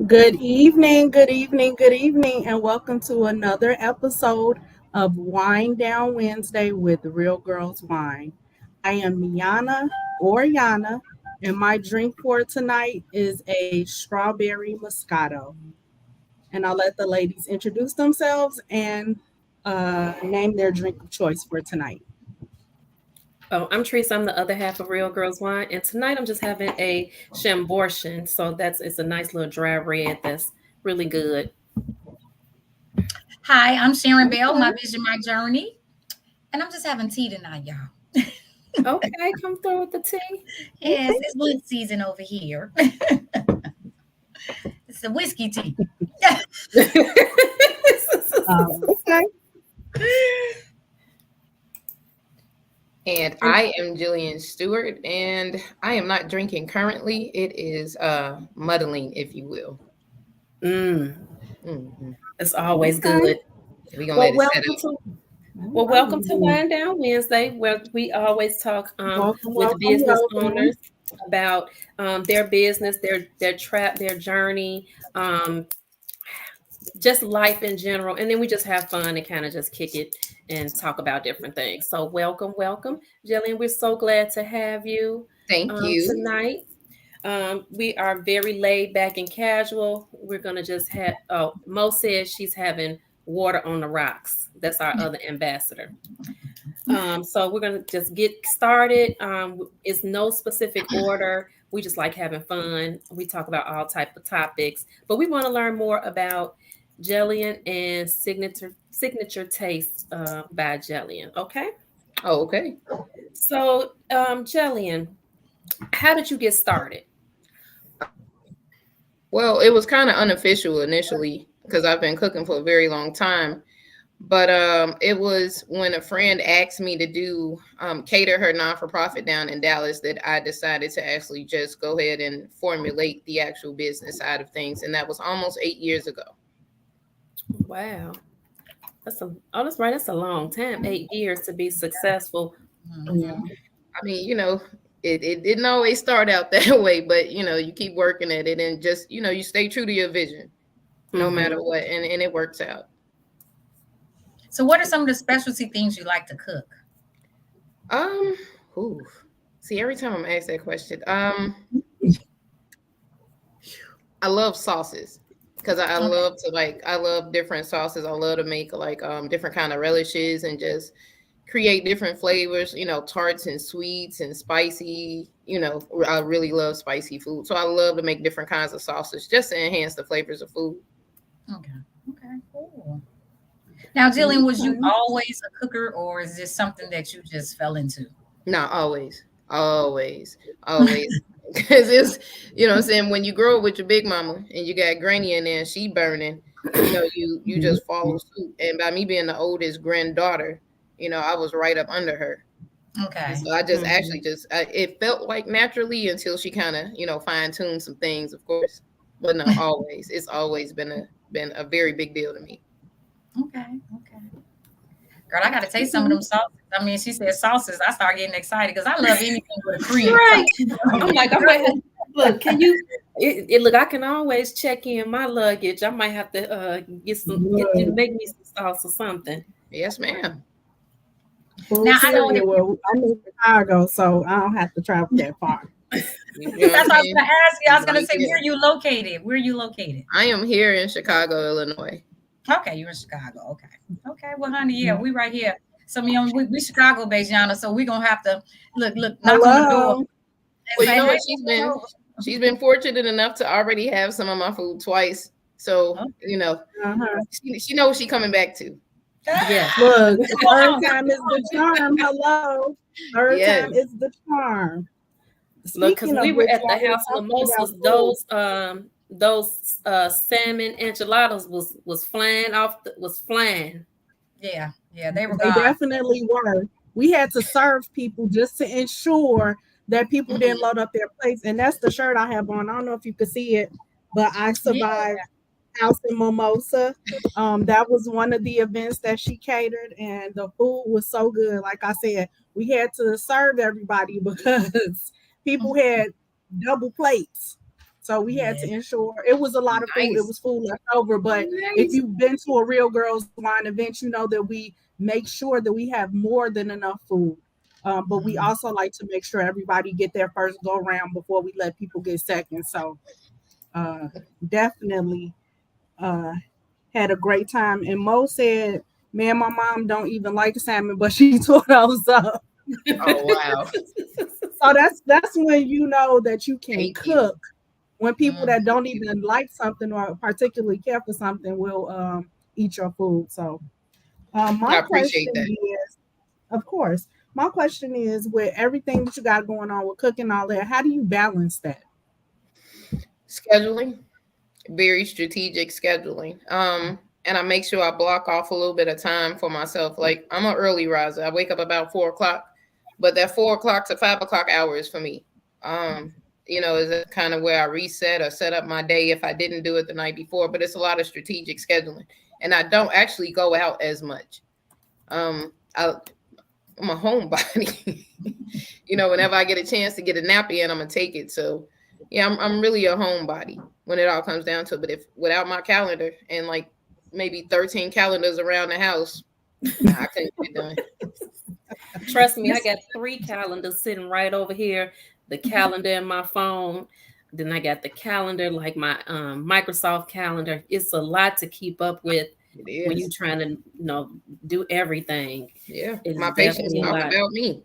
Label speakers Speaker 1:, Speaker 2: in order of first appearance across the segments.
Speaker 1: Good evening, and welcome to another episode of Wine Down Wednesday with Real Girls Wine. I am Miana or Yana, and my drink for tonight is a strawberry moscato. And I'll let the ladies introduce themselves and name their drink of choice for tonight.
Speaker 2: Oh, I'm Teresa. I'm the other half of Real Girls Wine, and tonight I'm just having a chamborshin. So it's a nice little dry red that's really good.
Speaker 3: Hi, I'm Sharon Bell,
Speaker 1: Okay.
Speaker 3: my vision, my journey. And I'm just having tea tonight, y'all.
Speaker 2: Okay, come through with the tea.
Speaker 3: Yes, it's wood season over here. It's a whiskey tea.
Speaker 1: Okay.
Speaker 4: And I am Jelian Stewart, and I am not drinking currently. It is muddling, if you will.
Speaker 2: mm,
Speaker 4: Mhm.
Speaker 2: it's always
Speaker 1: Okay.
Speaker 2: good.
Speaker 4: We're gonna
Speaker 2: Well,
Speaker 4: let it set
Speaker 2: welcome
Speaker 4: up.
Speaker 2: to welcome to Wine Down Wednesday, where we always talk
Speaker 1: Welcome,
Speaker 2: with
Speaker 1: welcome,
Speaker 2: business
Speaker 1: welcome.
Speaker 2: owners about their business, their journey, just life in general, and then we just have fun and kind of just kick it and talk about different things. So welcome, Jillian. We're so glad to have you
Speaker 4: Thank you.
Speaker 2: tonight. We are very laid back and casual. We're gonna just have. Oh, Mo says she's having water on the rocks. That's our other ambassador. So we're gonna just get started. It's no specific order. We just like having fun. We talk about all type of topics, but we want to learn more about Jillian and signature taste by Jillian. Okay,
Speaker 4: Oh, okay.
Speaker 2: so Jillian, how did you get started?
Speaker 4: Well, it was kind of unofficial initially because I've been cooking for a very long time. But it was when a friend asked me to do cater her non for profit down in Dallas that I decided to actually just go ahead and formulate the actual business side of things, and that was almost 8 years ago.
Speaker 2: Wow, that's right. That's a long time. 8 years to be successful.
Speaker 3: Mhm.
Speaker 4: I mean, it didn't always start out that way, but you keep working at it and just you stay true to your vision no
Speaker 2: Mm-hmm.
Speaker 4: matter what, and it works out.
Speaker 3: So, what are some of the specialty things you like to cook?
Speaker 4: Um, ooh, see, every time I'm asked that question, I love sauces because I
Speaker 3: Okay.
Speaker 4: love to I love different sauces. I love to make different kind of relishes and just create different flavors, tarts and sweets and spicy. I really love spicy food. So I love to make different kinds of sauces just to enhance the flavors of food.
Speaker 3: Okay. Okay. Cool. Now, Jillian, was you
Speaker 1: Okay.
Speaker 3: always a cooker, or is this something that you just fell into?
Speaker 4: Not always, always, always. Because it's, what I'm saying, when you grow up with your big mama and you got granny in there and she burning, you just follow suit. And by me being the oldest granddaughter, I was right up under her. And
Speaker 3: Okay.
Speaker 4: so I just
Speaker 2: Mm-hmm.
Speaker 4: actually it felt like naturally until she kind of, fine tuned some things, of course. But no, always. It's always been a very big deal to me.
Speaker 3: Okay. Okay. Girl, I got to taste some of them sauces. I mean, she said sauces. I start getting excited because I love anything with a cream.
Speaker 2: Right. I'm like, I might have, look. Can you? Look, I can always check in my luggage. I might have to get you to
Speaker 1: Look,
Speaker 2: make me some sauce or something.
Speaker 4: Yes, ma'am.
Speaker 1: full
Speaker 3: Now I know
Speaker 1: cereal. Well, I'm in Chicago, so I don't have to travel that far.
Speaker 4: You know what I'm
Speaker 3: that's what I was
Speaker 4: saying?
Speaker 3: going to ask you. I was going to
Speaker 4: Right
Speaker 3: say,
Speaker 4: there.
Speaker 3: where are you located? Where are you located?
Speaker 4: I am here in Chicago, Illinois.
Speaker 3: Okay, you're in Chicago. Okay. Okay. Well, honey, yeah, we right here. So we Chicago based, Yana. So we gonna have to look, knock on the door
Speaker 1: Hello.
Speaker 3: and
Speaker 4: Well, you
Speaker 3: say,
Speaker 4: know
Speaker 3: hey,
Speaker 4: what? She's been fortunate enough to already have some of my food twice. So,
Speaker 3: oh,
Speaker 1: Uh-huh.
Speaker 4: she knows she coming back to.
Speaker 2: Yeah.
Speaker 1: Look, third
Speaker 3: come
Speaker 1: time is the charm. Hello. Third time
Speaker 4: Yes.
Speaker 1: is the charm.
Speaker 2: Look, because
Speaker 1: Speaking
Speaker 2: we
Speaker 1: of
Speaker 2: were
Speaker 1: which,
Speaker 2: at the
Speaker 1: while we're
Speaker 2: house of
Speaker 1: talking about
Speaker 2: mimosas,
Speaker 1: food,
Speaker 2: those salmon enchiladas was flying.
Speaker 3: yeah, they were
Speaker 1: they
Speaker 3: gone.
Speaker 1: definitely were. We had to serve people just to ensure that people didn't
Speaker 4: Mhm.
Speaker 1: load up their plates. And that's the shirt I have on. I don't know if you could see it, but I
Speaker 3: Yeah.
Speaker 1: survived House in Mimosa. That was one of the events that she catered, and the food was so good. Like I said, we had to serve everybody because people had double plates. So we had
Speaker 3: Yeah.
Speaker 1: to ensure it was a lot of food. It
Speaker 4: Nice.
Speaker 1: was food left over. But if
Speaker 4: Nice.
Speaker 1: you've been to a Real Girls Wine event, you know that we make sure that we have more than enough food. But we
Speaker 3: Mhm.
Speaker 1: also like to make sure everybody get their first go around before we let people get second. So uh, definitely uh, had a great time. And Mo said, "Man, my mom don't even like salmon, but she tore those up."
Speaker 4: Oh wow.
Speaker 1: So that's when you know that you can
Speaker 4: Thank you.
Speaker 1: cook. When people
Speaker 3: Mhm.
Speaker 1: that don't even like something or particularly care for something will eat your food. So
Speaker 4: I
Speaker 1: my
Speaker 4: appreciate
Speaker 1: question
Speaker 4: that.
Speaker 1: is, of course, my question is, with everything that you got going on with cooking and all that, how do you balance that?
Speaker 4: Scheduling, very strategic scheduling. And I make sure I block off a little bit of time for myself. Like I'm an early riser. I wake up about 4 o'clock, but that 4 o'clock to 5 o'clock hour is for me. Um, is kind of where I reset or set up my day if I didn't do it the night before. But it's a lot of strategic scheduling, and I don't actually go out as much. I'm a homebody. Whenever I get a chance to get a nappy in, I'm gonna take it. So yeah, I'm really a homebody when it all comes down to it. But if without my calendar and like maybe 13 calendars around the house, nah, I couldn't get it done.
Speaker 2: Trust me, I
Speaker 1: Yes.
Speaker 2: got 3 calendars sitting right over here. The calendar in my phone. Then I got the calendar, like my Microsoft calendar. It's a lot to keep up with
Speaker 4: It
Speaker 2: when you're
Speaker 4: is.
Speaker 2: trying to, do everything.
Speaker 4: Yeah.
Speaker 2: It's
Speaker 4: My patients
Speaker 2: definitely a
Speaker 4: talk
Speaker 2: lot.
Speaker 4: about me.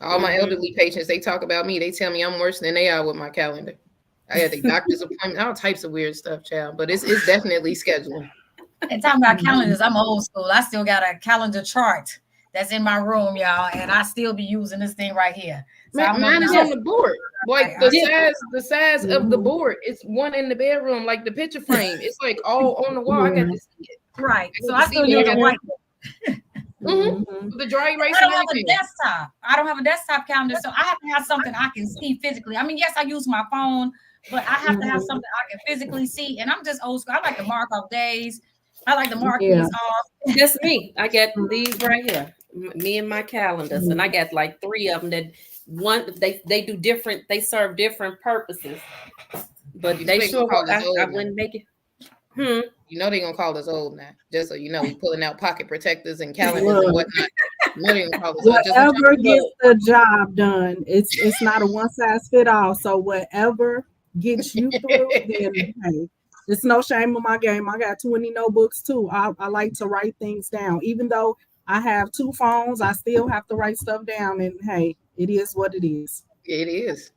Speaker 4: All my
Speaker 2: Hmm.
Speaker 4: elderly patients, they talk about me. They tell me I'm worse than they are with my calendar. I had the doctor's appointment, all types of weird stuff, child. But it's definitely scheduling.
Speaker 3: And talking about
Speaker 1: Mhm.
Speaker 3: calendars, I'm old school. I still got a calendar chart that's in my room, y'all, and I still be using this thing right here. So I
Speaker 4: Man,
Speaker 3: don't know if
Speaker 4: mine is
Speaker 3: y'all.
Speaker 4: on
Speaker 2: Yes.
Speaker 4: the board. Like
Speaker 3: I,
Speaker 2: Yeah.
Speaker 4: the size of the
Speaker 1: Mhm.
Speaker 4: board. It's one in the bedroom, like the picture frame. It's like all on the wall. I got
Speaker 1: Yeah.
Speaker 4: to see it.
Speaker 3: right.
Speaker 4: I
Speaker 3: So
Speaker 4: got to
Speaker 3: I
Speaker 4: see
Speaker 3: still
Speaker 4: what I
Speaker 3: use a
Speaker 4: got to
Speaker 1: Yeah.
Speaker 3: white.
Speaker 4: do.
Speaker 1: Mhm.
Speaker 4: The dry
Speaker 3: But
Speaker 4: erase
Speaker 3: I
Speaker 4: and
Speaker 3: don't have a
Speaker 4: everything.
Speaker 3: desktop. I don't have a desktop calendar, so I have to have something I can see physically. I mean, yes, I use my phone, but I have to have
Speaker 1: Mhm.
Speaker 3: something I can physically see. And I'm just old school. I like to mark off days. I like to mark
Speaker 1: Yeah.
Speaker 3: things off.
Speaker 2: That's me. I got these
Speaker 1: Mhm.
Speaker 2: right here. Me and my calendars, and I
Speaker 1: Yeah.
Speaker 2: got like 3 of them that one they do different. They serve different purposes, but
Speaker 4: You know
Speaker 2: they
Speaker 4: they gonna
Speaker 2: sure
Speaker 4: call
Speaker 2: work.
Speaker 4: us
Speaker 2: I
Speaker 4: old now.
Speaker 2: wouldn't make it. Hmm.
Speaker 4: You know they gonna call us old now. Just so you know, we pulling out pocket protectors and calendars and
Speaker 1: Look,
Speaker 4: whatnot. You know they gonna call us old. Just let
Speaker 1: whatever
Speaker 4: y'all
Speaker 1: gets
Speaker 2: Look,
Speaker 1: the job done, it's not a one size fit all. So whatever gets you through,
Speaker 4: know.
Speaker 1: then hey, it's no shame in my game. I got 20 notebooks too. I like to write things down. Even though I have 2 phones, I still have to write stuff down. And hey, it is what it is.
Speaker 4: It is.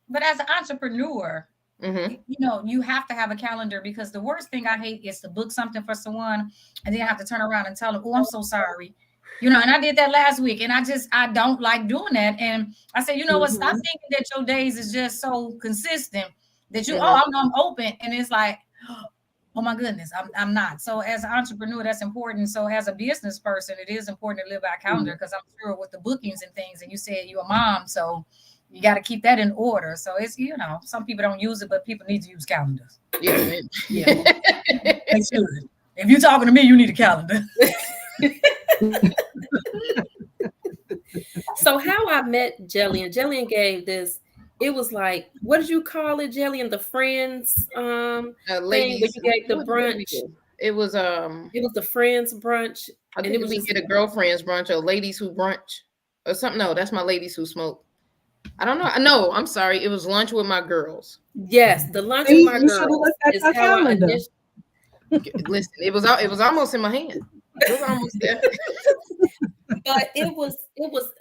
Speaker 3: But as an entrepreneur,
Speaker 4: Mm-hmm.
Speaker 3: you have to have a calendar because the worst thing I hate is to book something for someone and then I have to turn around and tell them, "Oh, I'm so sorry." And I did that last week, and I don't like doing that. And I said, you know what? Stop
Speaker 1: Mhm.
Speaker 3: thinking that your days is just so consistent that
Speaker 4: Mm-hmm.
Speaker 3: I'm open, and it's like, oh my goodness, I'm not. So as an entrepreneur, that's important. So as a business person, it is important to live by a calendar because I'm sure with the bookings and things, and you said you're a mom, so you got to keep that in order. So it's some people don't use it, but people need to use calendars.
Speaker 4: Yes, ma'am.
Speaker 2: yeah.
Speaker 3: They should. If you're talking to me, you need a calendar.
Speaker 2: So how I met Jelian? Jelian gave this. It was like, what did you call it, Jelian? The friends thing where
Speaker 4: Ladies,
Speaker 2: you gave the
Speaker 4: what did we
Speaker 2: brunch.
Speaker 4: do? It was
Speaker 2: It was the friends brunch,
Speaker 4: I
Speaker 2: and it
Speaker 4: think
Speaker 2: was
Speaker 4: we
Speaker 2: just
Speaker 4: get a girlfriend's brunch or ladies who brunch or something. No, that's my ladies who smoke. I don't know. No, I'm sorry. It was lunch with my girls.
Speaker 2: yes, the lunch with
Speaker 1: See,
Speaker 2: my
Speaker 1: you should have
Speaker 2: girls
Speaker 1: looked at
Speaker 2: is
Speaker 1: your
Speaker 2: how I
Speaker 1: calendar.
Speaker 2: initially.
Speaker 4: Listen, it was almost in my hand. It was almost there.
Speaker 2: But it was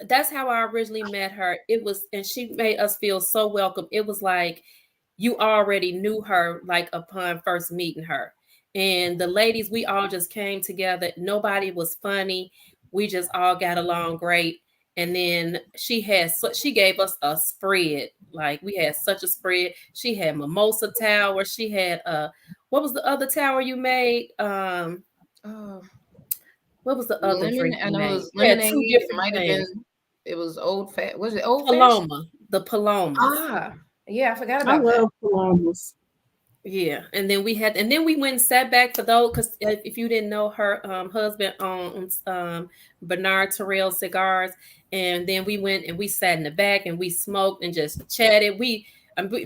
Speaker 2: that's how I originally met her. It was, and she made us feel so welcome. It was like you already knew her, like upon first meeting her. And the ladies, we all just came together. Nobody was funny. We just all got along great. And then she gave us a spread. Like we had such a spread. She had mimosa tower. She had what was the other tower you made?
Speaker 4: Oh,
Speaker 2: What was the other
Speaker 4: lemon.
Speaker 2: drink
Speaker 4: I
Speaker 2: you
Speaker 4: know it
Speaker 2: made?
Speaker 4: was
Speaker 2: You had
Speaker 4: lemonade.
Speaker 2: two
Speaker 4: It
Speaker 2: different
Speaker 4: might have
Speaker 2: things.
Speaker 4: been. It was old fat. Was it old fashioned?
Speaker 2: Paloma, the Palomas.
Speaker 4: Ah, yeah, I forgot
Speaker 1: I
Speaker 4: about that.
Speaker 1: love Columbus.
Speaker 2: Yeah, and then we went and sat back for those because if you didn't know, her husband owns Bernard Terrell cigars, and then we went and we sat in the back and we smoked and just chatted.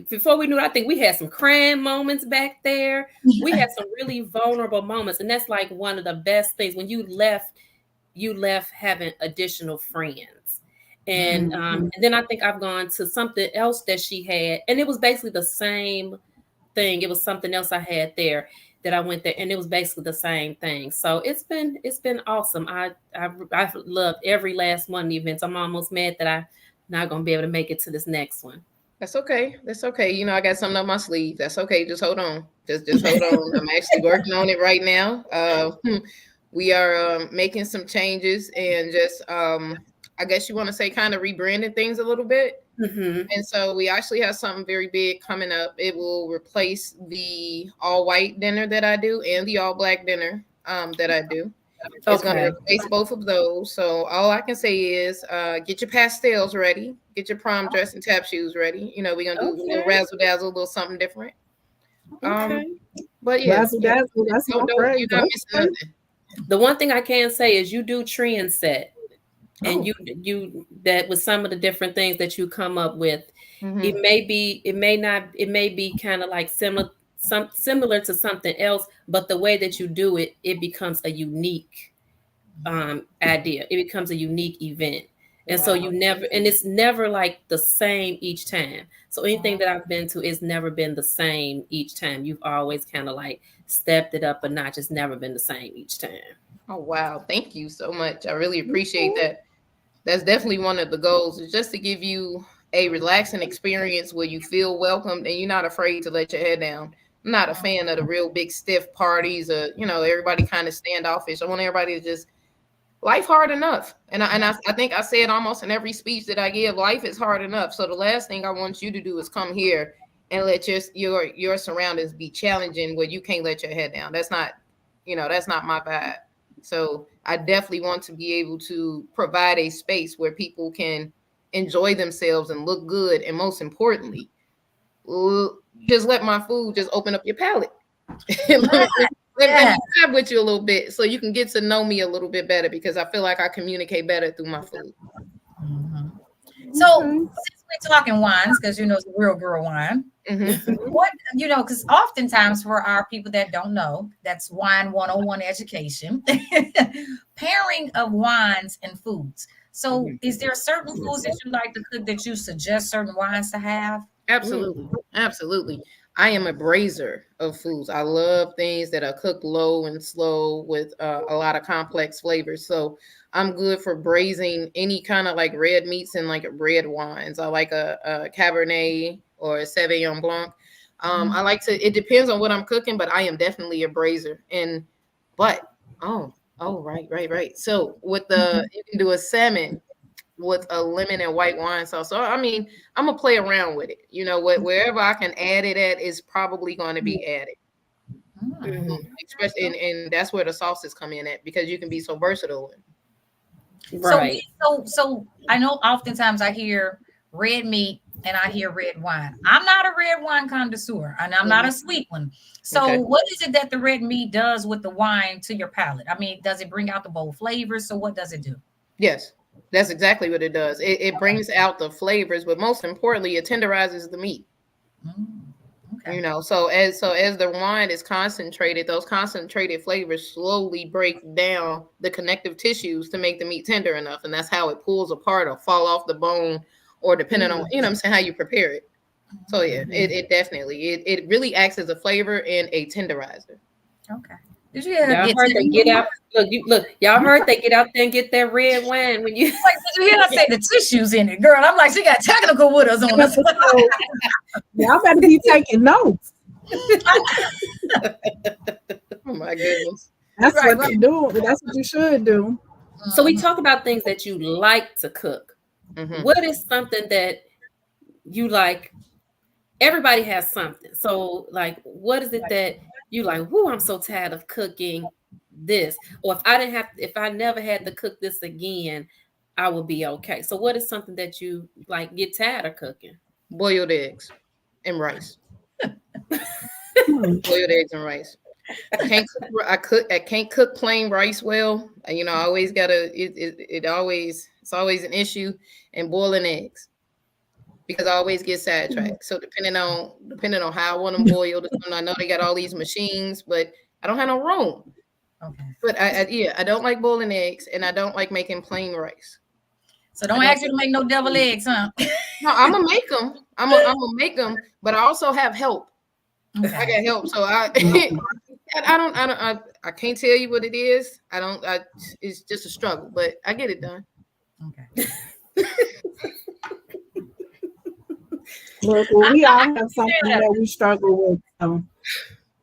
Speaker 2: before we knew it, I think we had some crying moments back there. We had some really vulnerable moments, and that's like one of the best things. When you left having additional friends. And then I think I've gone to something else that she had, and it was basically the same thing. It was something else I had there that I went there, and it was basically the same thing. So it's been awesome. I've loved every last one of the events. I'm almost mad that I'm not gonna be able to make it to this next one.
Speaker 4: That's okay. That's okay. You know, I got something up my sleeve. That's okay. Just hold on. Just hold on. I'm actually working on it right now. We are making some changes and just I guess you want to say kind of rebranding things a little bit.
Speaker 2: Mm-hmm.
Speaker 4: And so we actually have something very big coming up. It will replace the all white dinner that I do and the all black dinner that I do. It's going to replace both of those. So all I can say is get your pastels ready. Get your prom dress and tap shoes ready. You know, we're going to do a little razzle dazzle, a little something different. But yeah,
Speaker 1: razzle dazzle, that's my phrase.
Speaker 4: You're not missing nothing.
Speaker 2: The one thing I can say is you do trend set. And you that with some of the different things that you come up with, it may be kind of like similar to something else, but the way that you do it, it becomes a unique idea. It becomes a unique event. And so it's never like the same each time. So anything that I've been to, it's never been the same each time. You've always kind of like stepped it up a notch. It's never been the same each time.
Speaker 4: Oh, wow. Thank you so much. I really appreciate that. That's definitely one of the goals, is just to give you a relaxing experience where you feel welcomed and you're not afraid to let your head down. I'm not a fan of the real big stiff parties, everybody kind of standoffish. I want everybody to just life hard enough. And I think I say it almost in every speech that I give, life is hard enough. So the last thing I want you to do is come here and let your surroundings be challenging where you can't let your head down. That's not my vibe. So I definitely want to be able to provide a space where people can enjoy themselves and look good. And most importantly, just let my food just open up your palate. Let me vibe with you a little bit so you can get to know me a little bit better, because I feel like I communicate better through my food.
Speaker 3: So since we're talking wines, because it's a real girl wine, what because oftentimes for our people that don't know, that's wine 101 education, pairing of wines and foods. So is there certain foods that you like to cook that you suggest certain wines to have?
Speaker 4: Absolutely. I am a braiser of foods. I love things that are cooked low and slow with a lot of complex flavors. So I'm good for braising any kind of like red meats and like red wines. I like a Cabernet or a Sauvignon Blanc. I like to, it depends on what I'm cooking, but I am definitely a braiser. Right. So with you can do a salmon with a lemon and white wine sauce. So, I mean, I'm going to play around with it. Wherever I can add it at is probably going to be added. Especially, and that's where the sauces come in at, because you can be so versatile.
Speaker 2: Right.
Speaker 3: So I know oftentimes I hear red meat and I hear red wine. I'm not a red wine connoisseur, and I'm not a sweet one. So what is it that the red meat does with the wine to your palate? I mean, does it bring out the bold flavors? So what does it do?
Speaker 4: Yes, that's exactly what it does. It brings out the flavors, but most importantly, it tenderizes the meat. Okay. So as the wine is concentrated, those concentrated flavors slowly break down the connective tissues to make the meat tender enough, and that's how it pulls apart or fall off the bone, or depending on how you prepare it. So yeah, it definitely it really acts as a flavor and a tenderizer.
Speaker 3: Okay. Did
Speaker 2: you heard they get out? Look, y'all heard they get out there and get that red wine when you.
Speaker 3: Did you hear I say the tissues in it, girl? I'm like, she got technical with us on this.
Speaker 1: Y'all better be taking notes.
Speaker 4: Oh my goodness.
Speaker 1: That's what you do. That's what you should do.
Speaker 2: So we talk about things that you like to cook. What is something that you like? Everybody has something. So like, what is it that you like? Whoo, I'm so tired of cooking this. Or if I never had to cook this again, I will be okay. So what is something that you like get tired of cooking?
Speaker 4: Boiled eggs and rice. Boiled eggs and rice. I can't cook plain rice well. I always gotta. It's always an issue. And boiling eggs. because I always get sidetracked. So depending on how I want them boiled, I know they got all these machines, but I don't have no room.
Speaker 3: Okay.
Speaker 4: But I don't like boiling eggs, and I don't like making plain rice.
Speaker 3: So don't ask you to make no devil eggs, huh?
Speaker 4: No, I'm gonna make them. I'm gonna make them, but I also have help.
Speaker 3: Okay.
Speaker 4: I got help, so I I can't tell you what it is. It's just a struggle, but I get it done.
Speaker 3: Okay.
Speaker 1: Look, well, we all have something that we struggle with. So.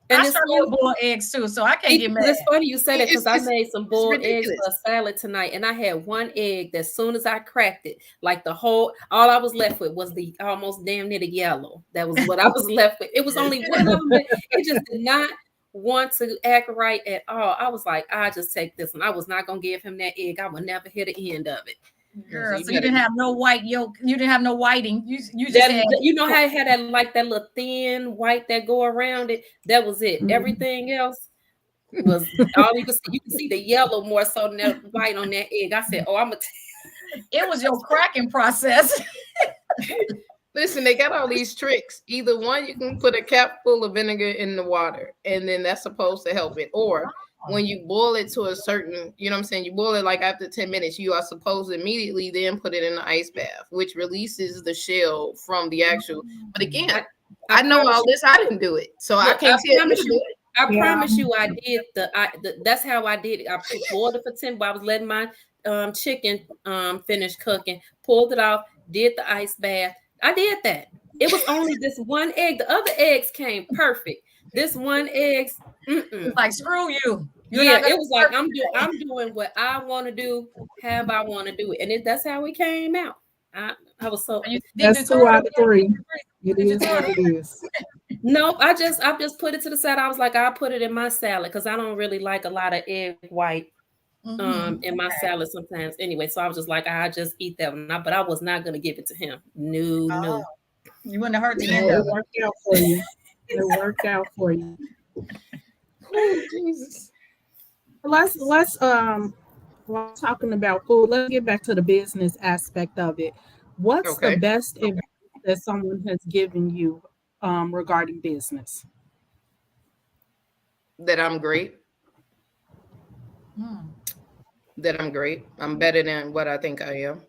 Speaker 2: And
Speaker 3: I
Speaker 2: it's
Speaker 3: struggle with boiled eggs too, so I can't get mad.
Speaker 2: It's funny you say that because I
Speaker 4: It's-
Speaker 2: made some boiled eggs
Speaker 4: ridiculous.
Speaker 2: for a salad tonight, and I had one egg that as soon as I cracked it, like all I was left with was the almost damn near the yellow. That was what I was left with. It was only one of them. It just did not want to act right at all. I was like, I just take this one. I was not gonna give him that egg. I would never hear the end of it.
Speaker 3: Girl, so you didn't have no white yolk. You didn't have no whiting. You just had,
Speaker 2: you know how it had that like that little thin white that go around it. That was it.
Speaker 1: Mhm.
Speaker 2: Everything else was all you could see. You could see the yellow more so than the white on that egg. I said, "Oh, I'm gonna."
Speaker 3: It was your cracking process.
Speaker 4: Listen, they got all these tricks. Either one, you can put a cap full of vinegar in the water, and then that's supposed to help it. Or when you boil it to a certain, you know what I'm saying, you boil it like after 10 minutes, you are supposed to immediately then put it in the ice bath, which releases the shell from the actual. But again, I know all this. I didn't do it, so I can't tell you.
Speaker 2: I promise you, I did that's how I did it. I boiled it for 10. I was letting my chicken finish cooking, pulled it off, did the ice bath. I did that. It was only this one egg. The other eggs came perfect. This one egg,
Speaker 3: like screw you.
Speaker 2: Yeah, it was like I'm doing what I want to do, how I want to do it, and that's how it came out. I was so.
Speaker 1: That's 2 out of 3. It is what it is.
Speaker 2: No, I just put it to the side. I was like, I'll put it in my salad because I don't really like a lot of egg white in my salad sometimes. Anyway, so I was just like, I just eat that one. But I was not gonna give it to him. No.
Speaker 3: You wouldn't have hurt the
Speaker 1: No,
Speaker 3: end of
Speaker 1: it worked out for you. It worked out for you.
Speaker 4: Oh, Jesus.
Speaker 1: Let's while talking about food, let's get back to the business aspect of it. What's the best advice that someone has given you regarding business?
Speaker 4: That I'm great. That I'm great. I'm better than what I think I am.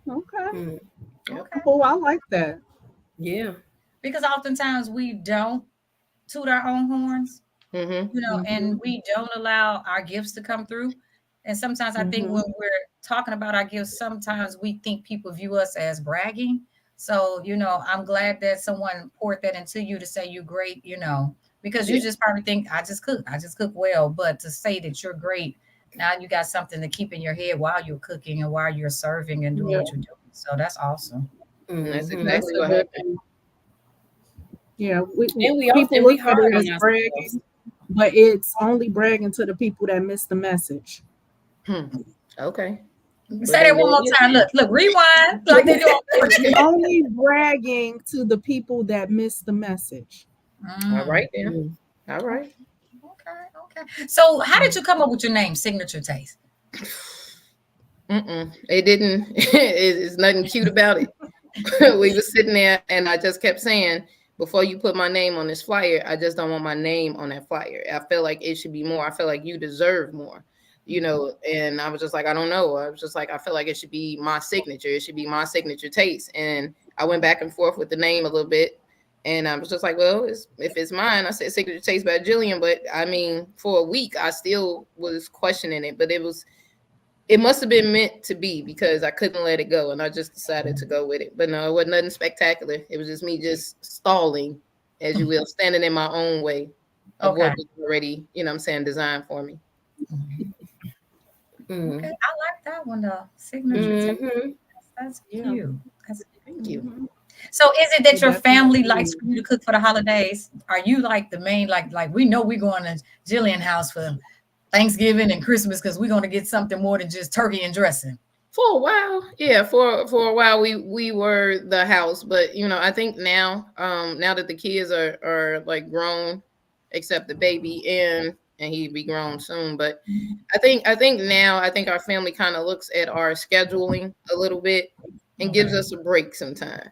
Speaker 1: Okay. Oh, I like that.
Speaker 2: Yeah.
Speaker 3: Because oftentimes we don't toot our own horns, and we don't allow our gifts to come through. And sometimes I think when we're talking about our gifts, sometimes we think people view us as bragging. So, I'm glad that someone poured that into you to say you're great, because you just probably think I just cook well. But to say that you're great, now you got something to keep in your head while you're cooking and while you're serving and doing what you're doing. So that's awesome.
Speaker 4: That's exactly what happened.
Speaker 1: Yeah,
Speaker 2: we
Speaker 1: people look at it as bragging, but it's only bragging to the people that miss the message.
Speaker 4: Okay.
Speaker 3: Say that one more time. Look, rewind like they do.
Speaker 1: Only bragging to the people that miss the message.
Speaker 4: All right then. All right.
Speaker 3: Okay. So how did you come up with your name, Signature Taste?
Speaker 4: It didn't. It's nothing cute about it. We were sitting there, and I just kept saying, before you put my name on this flyer, I just don't want my name on that flyer. I feel like it should be more. I feel like you deserve more, and I was just like, I don't know. I was just like, I feel like it should be my signature. It should be my signature taste. And I went back and forth with the name a little bit. And I was just like, well, if it's mine, I said Signature Taste by Jelian. But I mean, for a week, I still was questioning it. But it must have been meant to be because I couldn't let it go. And I just decided to go with it. But no, it wasn't nothing spectacular. It was just me just stalling, as you will, standing in my own way of what was already, designed for me.
Speaker 3: Okay, I like that one, though. Signature Taste. That's cute.
Speaker 4: Thank you.
Speaker 3: So is it that your family likes for you to cook for the holidays? Are you like the main, like we know we're going to Jelian house for Thanksgiving and Christmas because we're going to get something more than just turkey and dressing?
Speaker 4: For a while, yeah. For a while, we were the house, but I think now that the kids are like grown, except the baby, and he'd be grown soon. But I think now our family kind of looks at our scheduling a little bit, and gives us a break sometime,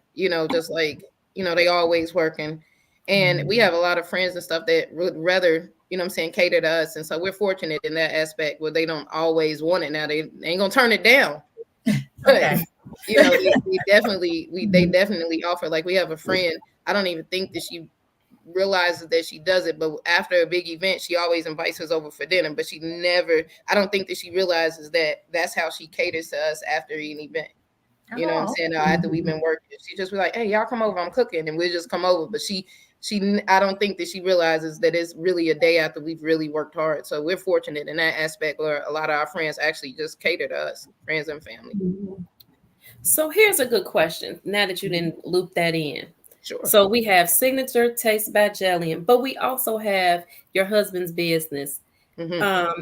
Speaker 4: just like, they always working. And we have a lot of friends and stuff that would rather, cater to us. And so we're fortunate in that aspect where they don't always want it. Now they ain't gonna turn it down. But
Speaker 3: Okay.
Speaker 4: they definitely offer. Like we have a friend, I don't even think that she realizes that she does it, but after a big event, she always invites us over for dinner. But I don't think that she realizes that that's how she caters to us after an event. You know what I'm
Speaker 3: Oh,
Speaker 4: saying? After we've been working, she just be like, "Hey, y'all come over. I'm cooking," and we'll just come over. But I don't think that she realizes that it's really a day after we've really worked hard. So we're fortunate in that aspect where a lot of our friends actually just cater to us, friends and family.
Speaker 2: So here's a good question. Now that you didn't loop that in.
Speaker 4: Sure.
Speaker 2: So we have Signature Taste by Jelian, but we also have your husband's business.
Speaker 4: Mm-hmm.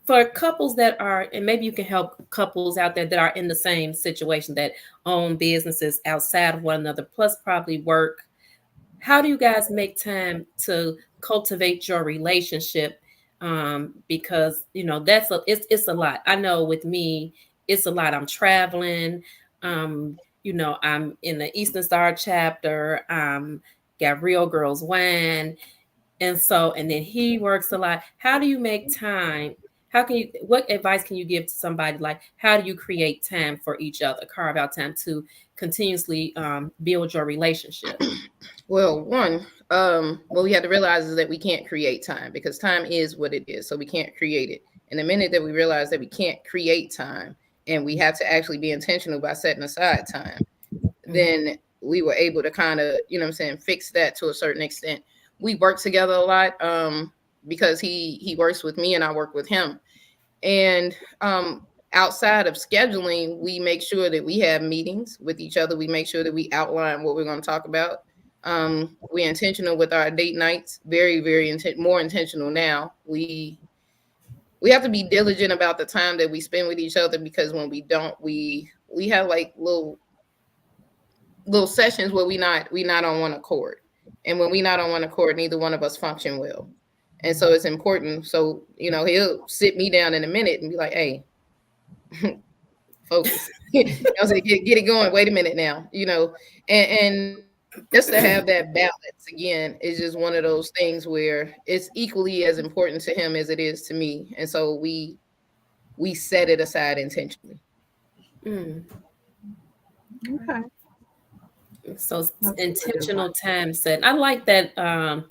Speaker 2: For couples that are, and maybe you can help couples out there that are in the same situation that own businesses outside of one another, plus probably work. How do you guys make time to cultivate your relationship? Because it's a lot. I know with me, it's a lot. I'm traveling. I'm in the Eastern Star chapter. Got Real Girls Wine, and then he works a lot. How do you make time? What advice can you give to somebody? Like, how do you create time for each other, carve out time to continuously build your relationship?
Speaker 4: Well, what we had to realize is that we can't create time because time is what it is. So we can't create it. And the minute that we realize that we can't create time and we have to actually be intentional by setting aside time, then we were able to kind of, fix that to a certain extent. We work together a lot because he works with me and I work with him. And outside of scheduling, we make sure that we have meetings with each other. We make sure that we outline what we're going to talk about. We're intentional with our date nights, very, very more intentional now. We have to be diligent about the time that we spend with each other because when we don't, we have like little sessions where we not on one accord. And when we not on one accord, neither one of us function well. And so it's important. So, he'll sit me down in a minute and be like, "Hey, focus." I'll say, get it going. Wait a minute now, and just to have that balance again is just one of those things where it's equally as important to him as it is to me. And so we set it aside intentionally.
Speaker 2: Mm.
Speaker 1: Okay.
Speaker 2: So
Speaker 1: That's
Speaker 2: intentional
Speaker 1: good.
Speaker 2: time set. I like that,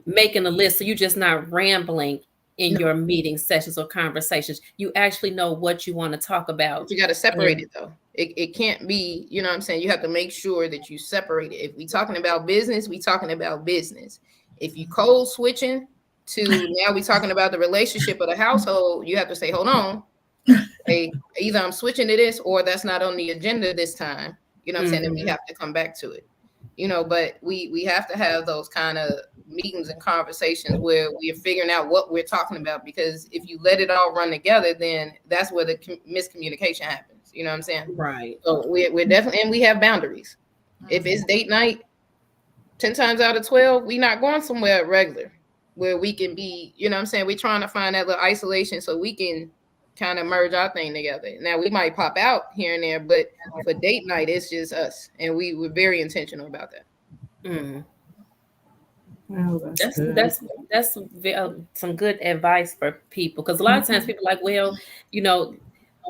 Speaker 2: making a list so you're just not rambling in
Speaker 4: No,
Speaker 2: your meeting sessions or conversations. You actually know what you want to talk
Speaker 4: but
Speaker 2: about.
Speaker 4: you got to separate
Speaker 2: And
Speaker 4: it though. It can't be, you know what I'm saying? You have to make sure that you separate it. If we talking about business, we talking about business. If you code switching to now we talking about the relationship of the household, you have to say, hold on. Hey, either I'm switching to this or that's not on the agenda this time. You know what I'm saying? And we
Speaker 2: Mhm.
Speaker 4: have to come back to it. But we have to have those kind of meetings and conversations where we're figuring out what we're talking about, because if you let it all run together, then that's where the miscommunication happens. You know what I'm saying?
Speaker 2: Right.
Speaker 4: So we're definitely, and we have boundaries. If it's date night, 10 times out of 12, we not going somewhere regular where we can be, you know what I'm saying? We're trying to find that little isolation so we can kind of merge our thing together. Now we might pop out here and there, but for date night, it's just us. And we're very intentional about that.
Speaker 2: Mm.
Speaker 1: Oh, that's
Speaker 2: That's
Speaker 1: good.
Speaker 2: that's that's some good advice for people, because a lot of times people are like, well, you know,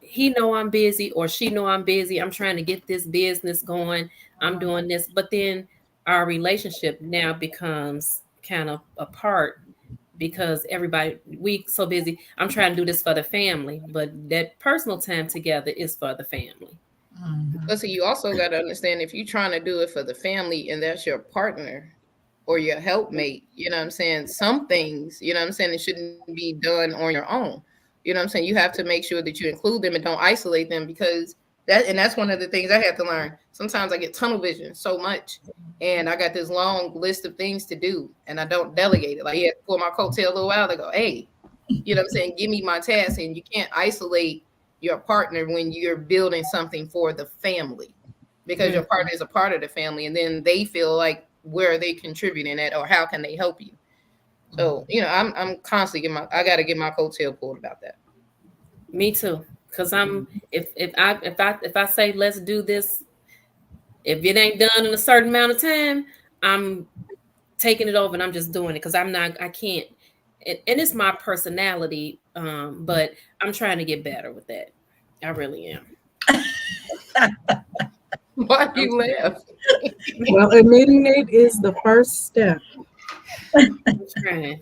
Speaker 2: he know I'm busy or she know I'm busy. I'm trying to get this business going. I'm doing this, but then our relationship now becomes kind of apart because everybody we so busy. I'm trying to do this for the family, but that personal time together is for the family.
Speaker 4: But so you also got to understand, if you're trying to do it for the family and that's your partner or your helpmate, you know what I'm saying? Some things, you know what I'm saying, it shouldn't be done on your own. You know what I'm saying? You have to make sure that you include them and don't isolate them, because that's one of the things I had to learn. Sometimes I get tunnel vision so much and I got this long list of things to do and I don't delegate it. Like he had to pull my coattail a little while ago. Hey, you know what I'm saying? Give me my task. And you can't isolate your partner when you're building something for the family, because your partner is a part of the family, and then they feel like, where are they contributing at, or how can they help you? So, I'm constantly I got to get my coattail pulled about that.
Speaker 2: Me too. Because I'm if I say let's do this, if it ain't done in a certain amount of time, I'm taking it over and I'm just doing it because I can't. And it's my personality, but I'm trying to get better with that. I really am.
Speaker 4: Why do you laugh?
Speaker 1: Well, admitting it is the first step.
Speaker 2: I'm trying.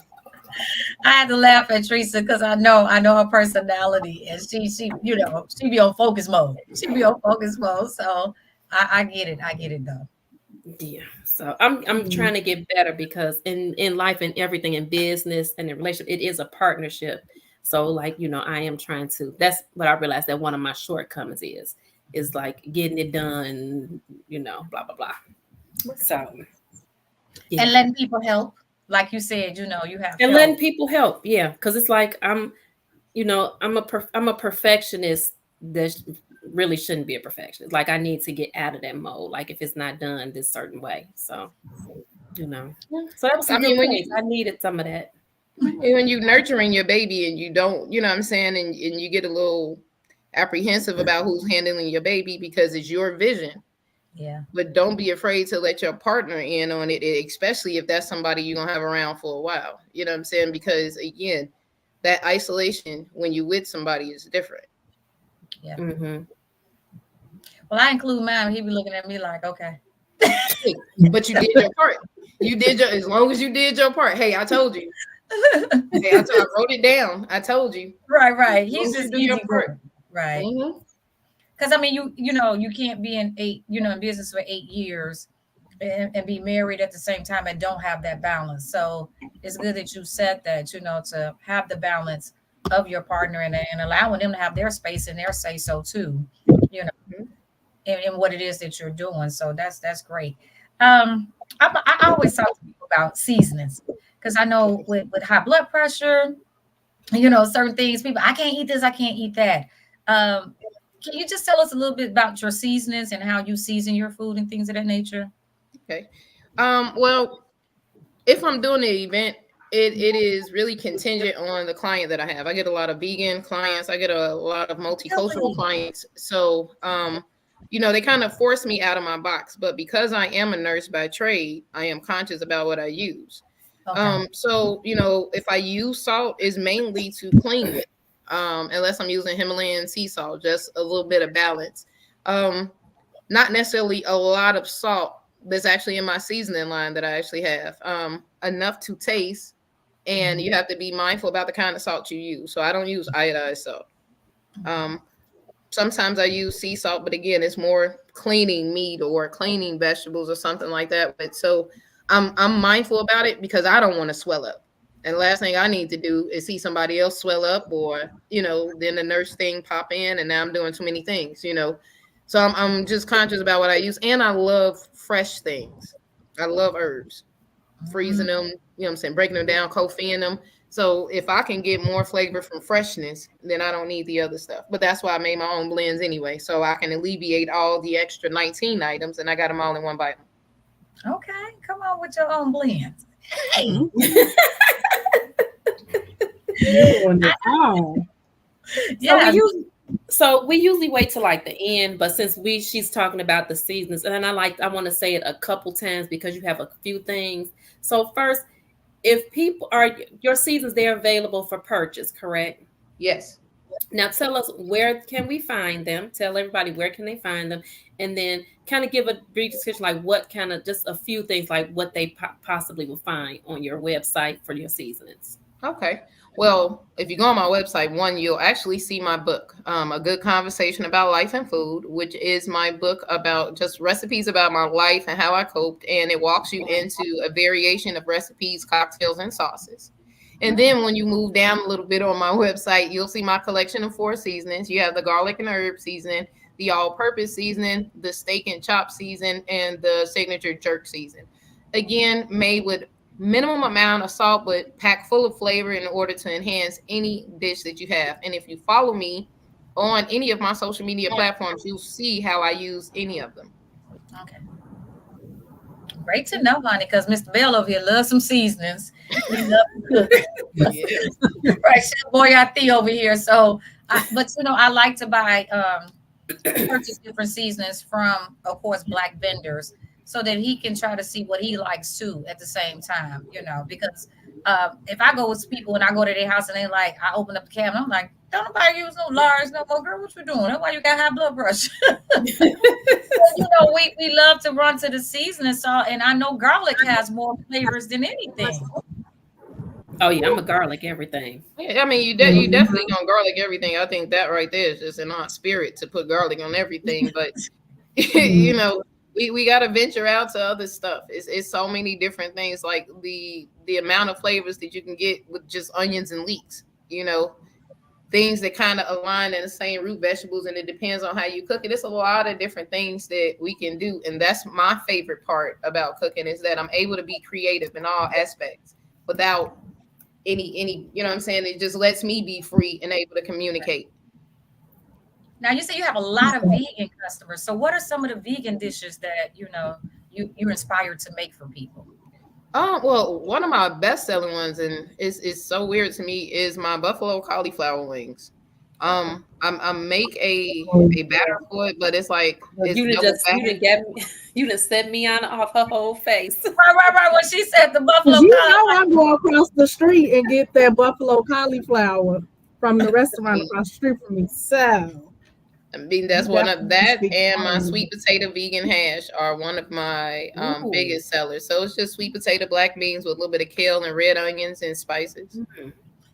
Speaker 3: I had to laugh at Teresa because I know her personality, and she she be on focus mode. She be on focus mode. So I get it. I get it though.
Speaker 2: Yeah. So I'm trying to get better because in life and everything in business and in relationship, it is a partnership. So like, I am trying to, that's what I realized that one of my shortcomings is like getting it done, blah, blah, blah. So yeah.
Speaker 3: And letting people help, like you said, you have
Speaker 2: And
Speaker 3: help.
Speaker 2: letting people help. Yeah. Cause it's like, I'm a perfectionist that really shouldn't be a perfectionist. Like I need to get out of that mode. Like if it's not done this certain way. So, so that was some good points. I needed some of that.
Speaker 4: When you nurturing your baby and you don't, you know what I'm saying, and you get a little apprehensive about who's handling your baby because it's your vision.
Speaker 3: Yeah.
Speaker 4: But don't be afraid to let your partner in on it, especially if that's somebody you're gonna have around for a while. You know what I'm saying? Because again, that isolation when you with somebody is different.
Speaker 3: Yeah.
Speaker 2: Mm-hmm.
Speaker 3: Well, I include mine. He be looking at me like, okay.
Speaker 4: But you did your part. As long as you did your part. Hey, I told you. Hey, I wrote it down. I told you.
Speaker 3: Right. He's just easy
Speaker 4: part.
Speaker 3: Right.
Speaker 4: Mm-hmm.
Speaker 3: Because I mean, you can't be in business for 8 years and be married at the same time and don't have that balance. So it's good that you said that, to have the balance of your partner and allowing them to have their space and their say so too, in what it is that you're doing. So that's great. I always talk to people about seasonings because I know with high blood pressure, certain things, people, I can't eat this, I can't eat that. Can you just tell us a little bit about your seasonings and how you season your food and things of that nature?
Speaker 4: Okay. Well, if I'm doing the event, it is really contingent on the client that I have. I get a lot of vegan clients. I get a lot of multicultural clients. So, they kind of force me out of my box. But because I am a nurse by trade, I am conscious about what I use.
Speaker 3: Okay.
Speaker 4: So, if I use salt, it's mainly to clean with. Unless I'm using Himalayan sea salt, just a little bit of balance. Not necessarily a lot of salt that's actually in my seasoning line that I actually have. Enough to taste, and you have to be mindful about the kind of salt you use. So I don't use iodized salt. Sometimes I use sea salt, but again, it's more cleaning meat or cleaning vegetables or something like that. But so I'm mindful about it because I don't want to swell up. And the last thing I need to do is see somebody else swell up, or then the nurse thing pop in, and now I'm doing too many things. So I'm just conscious about what I use, and I love fresh things. I love herbs, freezing them. You know what I'm saying, breaking them down, coffeeing them. So if I can get more flavor from freshness, then I don't need the other stuff. But that's why I made my own blends anyway, so I can alleviate all the extra 19 items, and I got them all in one bite.
Speaker 3: Okay, come on with your own blends. Hey.
Speaker 1: You're doing it all.
Speaker 3: Yeah.
Speaker 2: So we usually wait till like the end, but since she's talking about the seasons, and I want to say it a couple times because you have a few things. So first, if people are your seasons, they're available for purchase, correct?
Speaker 4: Yes.
Speaker 2: Now tell us, where can we find them? Tell everybody where can they find them, and then kind of give a brief description, like what kind of, just a few things, like what they possibly will find on your website for your seasonings.
Speaker 4: Okay. Well, if you go on my website, you'll actually see my book, A Good Conversation About Life and Food, which is my book about just recipes about my life and how I coped. And it walks you into a variation of recipes, cocktails, and sauces. And then when you move down a little bit on my website, you'll see my collection of 4 seasonings. You have the garlic and herb seasoning, the all-purpose seasoning, the steak and chop season, and the signature jerk season. Again, made with minimum amount of salt, but packed full of flavor in order to enhance any dish that you have. And if you follow me on any of my social media platforms, you'll see how I use any of them.
Speaker 3: Okay. Great to know, honey, because Mr. Bell over here loves some seasonings. He loves to cook.
Speaker 4: Yeah.
Speaker 3: Right, Chef Boyardee over here. So, but I like to buy purchase different seasonings from, of course, black vendors, so that he can try to see what he likes too at the same time. Because if I go with people and I go to their house and they like, I open up the cabinet, I'm like, don't nobody use no large no more, girl. What you doing? That's why you got high blood pressure. We love to run to the seasoning salt, and I know garlic has more flavors than anything.
Speaker 2: Oh yeah, I'm a garlic everything.
Speaker 4: Yeah, I mean, you definitely gonna garlic everything. I think that right there is just an odd spirit to put garlic on everything. But we gotta venture out to other stuff. It's so many different things, like the amount of flavors that you can get with just onions and leeks. Things that kind of align in the same root vegetables, and it depends on how you cook it. It's a lot of different things that we can do, and that's my favorite part about cooking, is that I'm able to be creative in all aspects without any what I'm saying. It just lets me be free and able to communicate.
Speaker 3: Now, you say you have a lot of vegan customers. So what are some of the vegan dishes that you're inspired to make for people?
Speaker 4: Well, one of my best selling ones, and it's so weird to me, is my buffalo cauliflower wings. I make a batter for it, but it's like it's
Speaker 2: You
Speaker 4: double
Speaker 2: didn't get me. You didn't set me off her whole face.
Speaker 3: Right. When she said the buffalo
Speaker 1: I go across the street and get that buffalo cauliflower from the restaurant across the street from me. So
Speaker 4: I mean, that's one of that, and my sweet potato vegan hash are one of my biggest sellers. So it's just sweet potato, black beans with a little bit of kale and red onions and spices.
Speaker 2: Mm-hmm.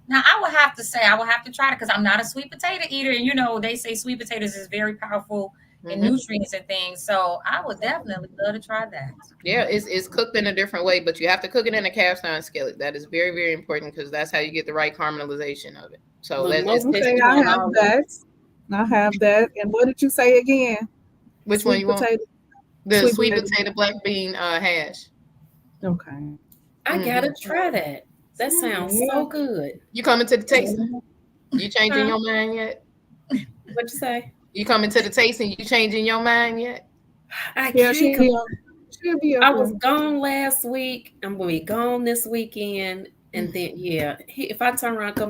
Speaker 3: Now, I will have to say, I will have to try it because I'm not a sweet potato eater. And, they say sweet potatoes is very powerful in nutrients and things. So I would definitely love to try that.
Speaker 4: Yeah, it's cooked in a different way, but you have to cook it in a cast iron skillet. That is very, very important because that's how you get the right caramelization of it. So
Speaker 1: I have that. I have that. And what did you say again?
Speaker 4: Which one you want? The sweet potato black bean hash.
Speaker 1: Okay.
Speaker 2: I gotta try that. That sounds so good.
Speaker 4: You coming to the tasting? You changing your mind yet?
Speaker 2: What'd you say?
Speaker 4: You coming to the tasting? You changing your mind yet?
Speaker 2: I was gone last week. I'm gonna be gone this weekend. And then if I turn around, go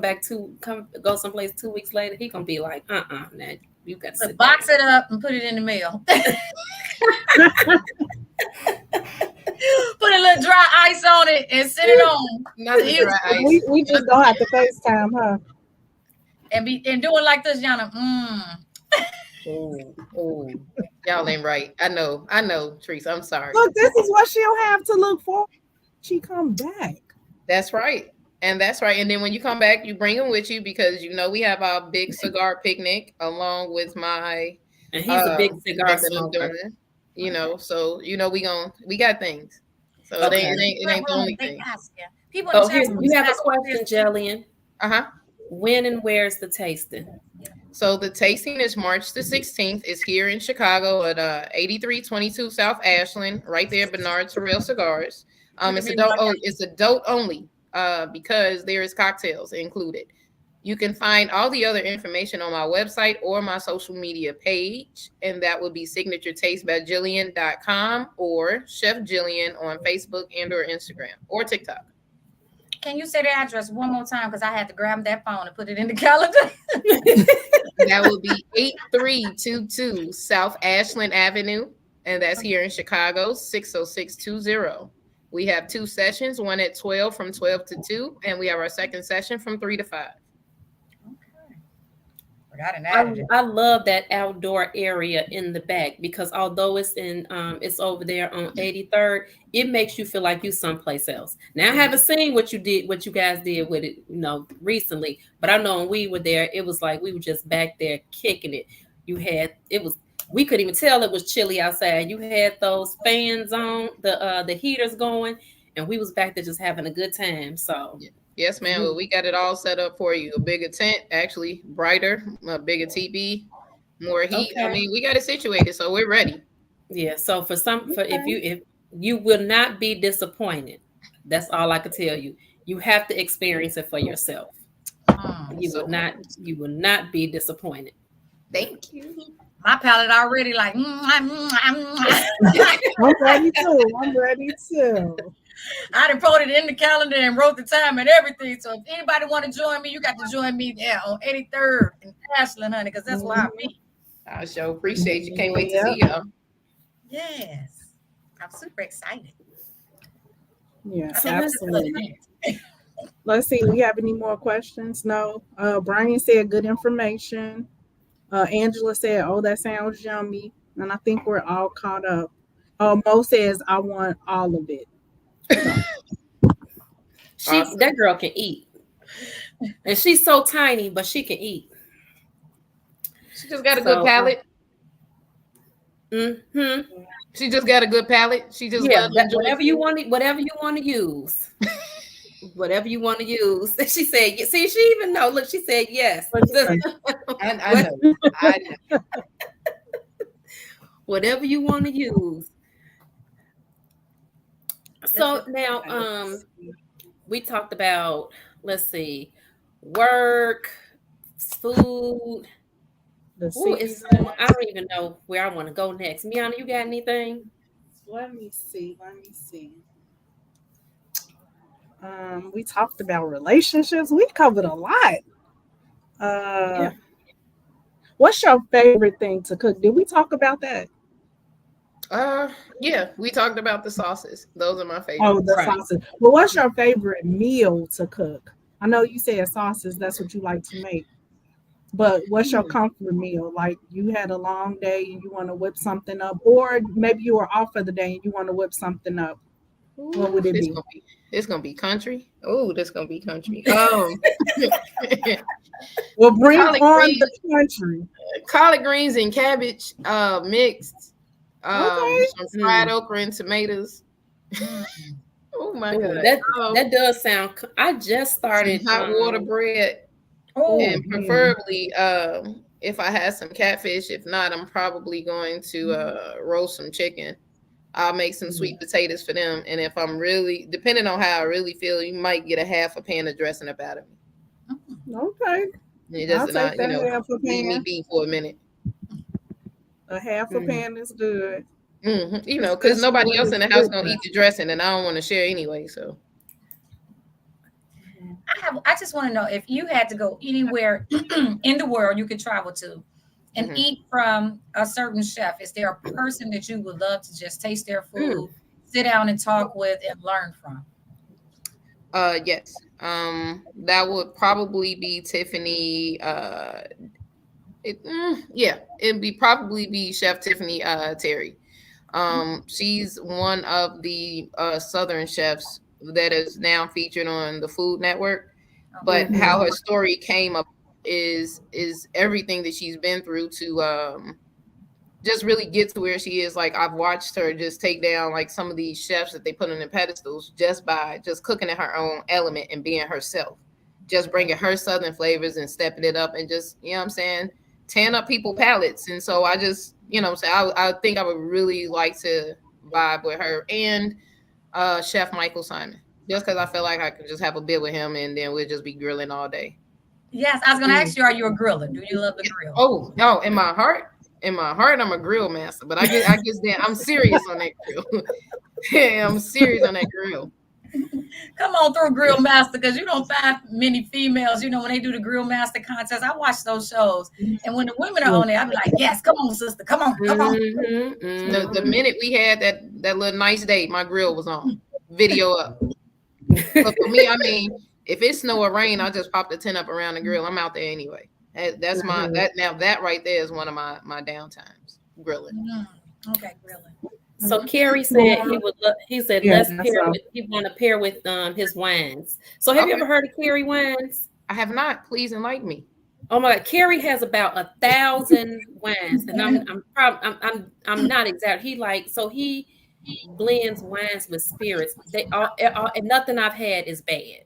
Speaker 2: someplace 2 weeks later, he gonna be like, now you got to
Speaker 3: box it up and put it in the mail. Put a little dry ice on it and send it on.
Speaker 4: Not the dry ice.
Speaker 1: We just don't have to FaceTime, huh?
Speaker 3: And do it like this, Yana.
Speaker 4: Oh, y'all ain't right. I know, Teresa. I'm sorry.
Speaker 1: Look, this is what she'll have to look for. She come back.
Speaker 4: That's right. And then when you come back, you bring them with you because we have our big cigar picnic along with my.
Speaker 2: And he's a big cigar smoker.
Speaker 4: So we got things. So it ain't the only thing.
Speaker 2: You have a question, Jelian. When and where's the tasting?
Speaker 4: So the tasting is March the 16th. It's here in Chicago at 8322 South Ashland, right there, Bernard Terrell Cigars. It's adult only because there is cocktails included. You can find all the other information on my website or my social media page, and that would be signaturetastebyjelian.com or Chef Jelian on Facebook and or Instagram or TikTok.
Speaker 3: Can you say the address one more time? Because I had to grab that phone and put it in the calendar.
Speaker 4: That will be 8322 South Ashland Avenue, and that's here in Chicago, 60620. We have 2 sessions, one at 12 from 12 to 2, and we have our second session from 3 to 5.
Speaker 2: I love that outdoor area in the back because although it's over there on 83rd, it makes you feel like you someplace else. Now I haven't seen what you guys did with it, recently, but I know when we were there, it was like we were just back there kicking it. We couldn't even tell it was chilly outside. You had those fans on, the heaters going, and we was back there just having a good time. So.
Speaker 4: Yes, ma'am. Well, we got it all set up for you. A bigger tent, actually brighter, a bigger TV, more heat. Okay. I mean, we got it situated, so we're ready.
Speaker 2: Yeah. So if you will not be disappointed, that's all I can tell you. You have to experience it for yourself. You will not be disappointed.
Speaker 4: Thank you.
Speaker 3: My palate already like.
Speaker 1: I'm ready too. I'm ready too.
Speaker 3: I done put it in the calendar and wrote the time and everything. So if anybody want to join me, you got to join me there on 83rd in Ashland, honey, because that's where I'll be.
Speaker 4: I sure appreciate you. Can't wait to
Speaker 1: Yep.
Speaker 4: see y'all.
Speaker 3: Yes, I'm super excited.
Speaker 1: Yeah,
Speaker 2: So
Speaker 1: absolutely. Let's see. We have any more questions? No. Brian said good information. Angela said, "Oh, that sounds yummy," and I think we're all caught up. Mo says, "I want all of it."
Speaker 4: Awesome.
Speaker 2: That girl can eat, and she's so tiny, but she can eat.
Speaker 4: She just got a good palate. She just got a good palate. She just
Speaker 2: whatever you want to use. Whatever you want to use. She said, see, she even know. Look, she said yes.
Speaker 4: I know.
Speaker 2: Whatever you want to use. So now we talked about, let's see, work, food. I don't even know where I want to go next. Miana, you got anything?
Speaker 1: Let me see. We talked about relationships. We covered a lot.
Speaker 2: Yeah.
Speaker 1: What's your favorite thing to cook? Did we talk about that?
Speaker 4: Yeah, we talked about the sauces. Those are my favorite.
Speaker 1: Oh, the sauces. Well, what's your favorite meal to cook? I know you said sauces. That's what you like to make. But what's your comfort meal? Like you had a long day and you want to whip something up, or maybe you were off for the day and you want to whip something up. What would it be?
Speaker 4: It's gonna be country. Oh, this gonna be country.
Speaker 1: Well, bring on the country.
Speaker 4: Collard greens and cabbage mixed. Some fried okra and tomatoes. Oh my god,
Speaker 2: that does sound. I just started
Speaker 4: hot water bread. And preferably, if I had some catfish. If not, I'm probably going to roast some chicken. I'll make some sweet potatoes for them. And if I'm really, depending on how I really feel, you might get a half a pan of dressing up out of me.
Speaker 1: Okay.
Speaker 4: It doesn't not, leave me be for a minute.
Speaker 1: A half a pan is good.
Speaker 4: Because nobody else in the house gonna eat the dressing, and I don't want to share anyway. So
Speaker 3: I just want to know if you had to go anywhere in the world you could travel to and eat from a certain chef, is there a person that you would love to just taste their food, sit down and talk with and learn from?
Speaker 4: Yes. That would probably be Tiffany. It'd probably be Chef Tiffany Terry. She's one of the Southern chefs that is now featured on the Food Network. But how her story came up is everything that she's been through to just really get to where she is. Like I've watched her just take down like some of these chefs that they put on the pedestals just by just cooking in her own element and being herself, just bringing her Southern flavors and stepping it up and just, you know what I'm saying, tearing up people's palates. And so I just, I think I would really like to vibe with her and Chef Michael Simon, just because I feel like I could just have a bit with him and then we'll just be grilling all day.
Speaker 3: Yes, I was going to ask you, are you a griller? Do you love the grill?
Speaker 4: Oh, no, in my heart, I'm a grill master, but I guess then I'm serious on that grill. Yeah, I'm serious on that grill.
Speaker 3: Come on through, Grill Master, because you don't find many females, when they do the Grill Master contest. I watch those shows, and when the women are on there, I be like, yes, come on, sister, come on.
Speaker 4: The minute we had that little nice day, my grill was on, video up. But for me, I mean, if it's snow or rain, I'll just pop the tent up around the grill. I'm out there anyway. That's that right there is one of my downtimes, grilling.
Speaker 3: Okay, grilling.
Speaker 2: So Carrie said he said let's pair with, he want to pair with his wines. So have you ever heard of Carrie wines?
Speaker 4: I have not. Please enlighten me.
Speaker 2: Oh my God, Carrie has about 1,000 wines, and I'm not exact. He blends wines with spirits. They all and nothing I've had is bad.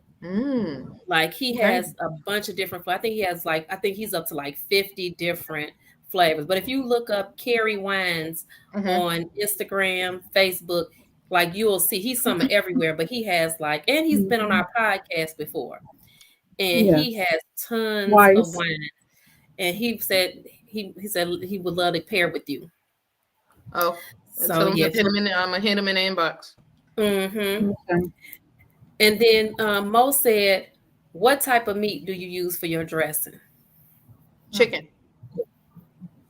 Speaker 2: Like he has a bunch of different. I think he's up to like 50 different flavors. But if you look up Carrie Wines on Instagram, Facebook, like you'll see he's somewhere everywhere. But he has and he's been on our podcast before, and he has tons of wine. And he said he said he would love to pair with you.
Speaker 4: Oh, and
Speaker 2: So
Speaker 4: tell him
Speaker 2: yeah.
Speaker 4: to hit him in. I'm gonna hit him in the inbox.
Speaker 2: Mm-hmm.
Speaker 1: Okay.
Speaker 2: And then Mo said, "What type of meat do you use for your dressing?"
Speaker 4: Chicken.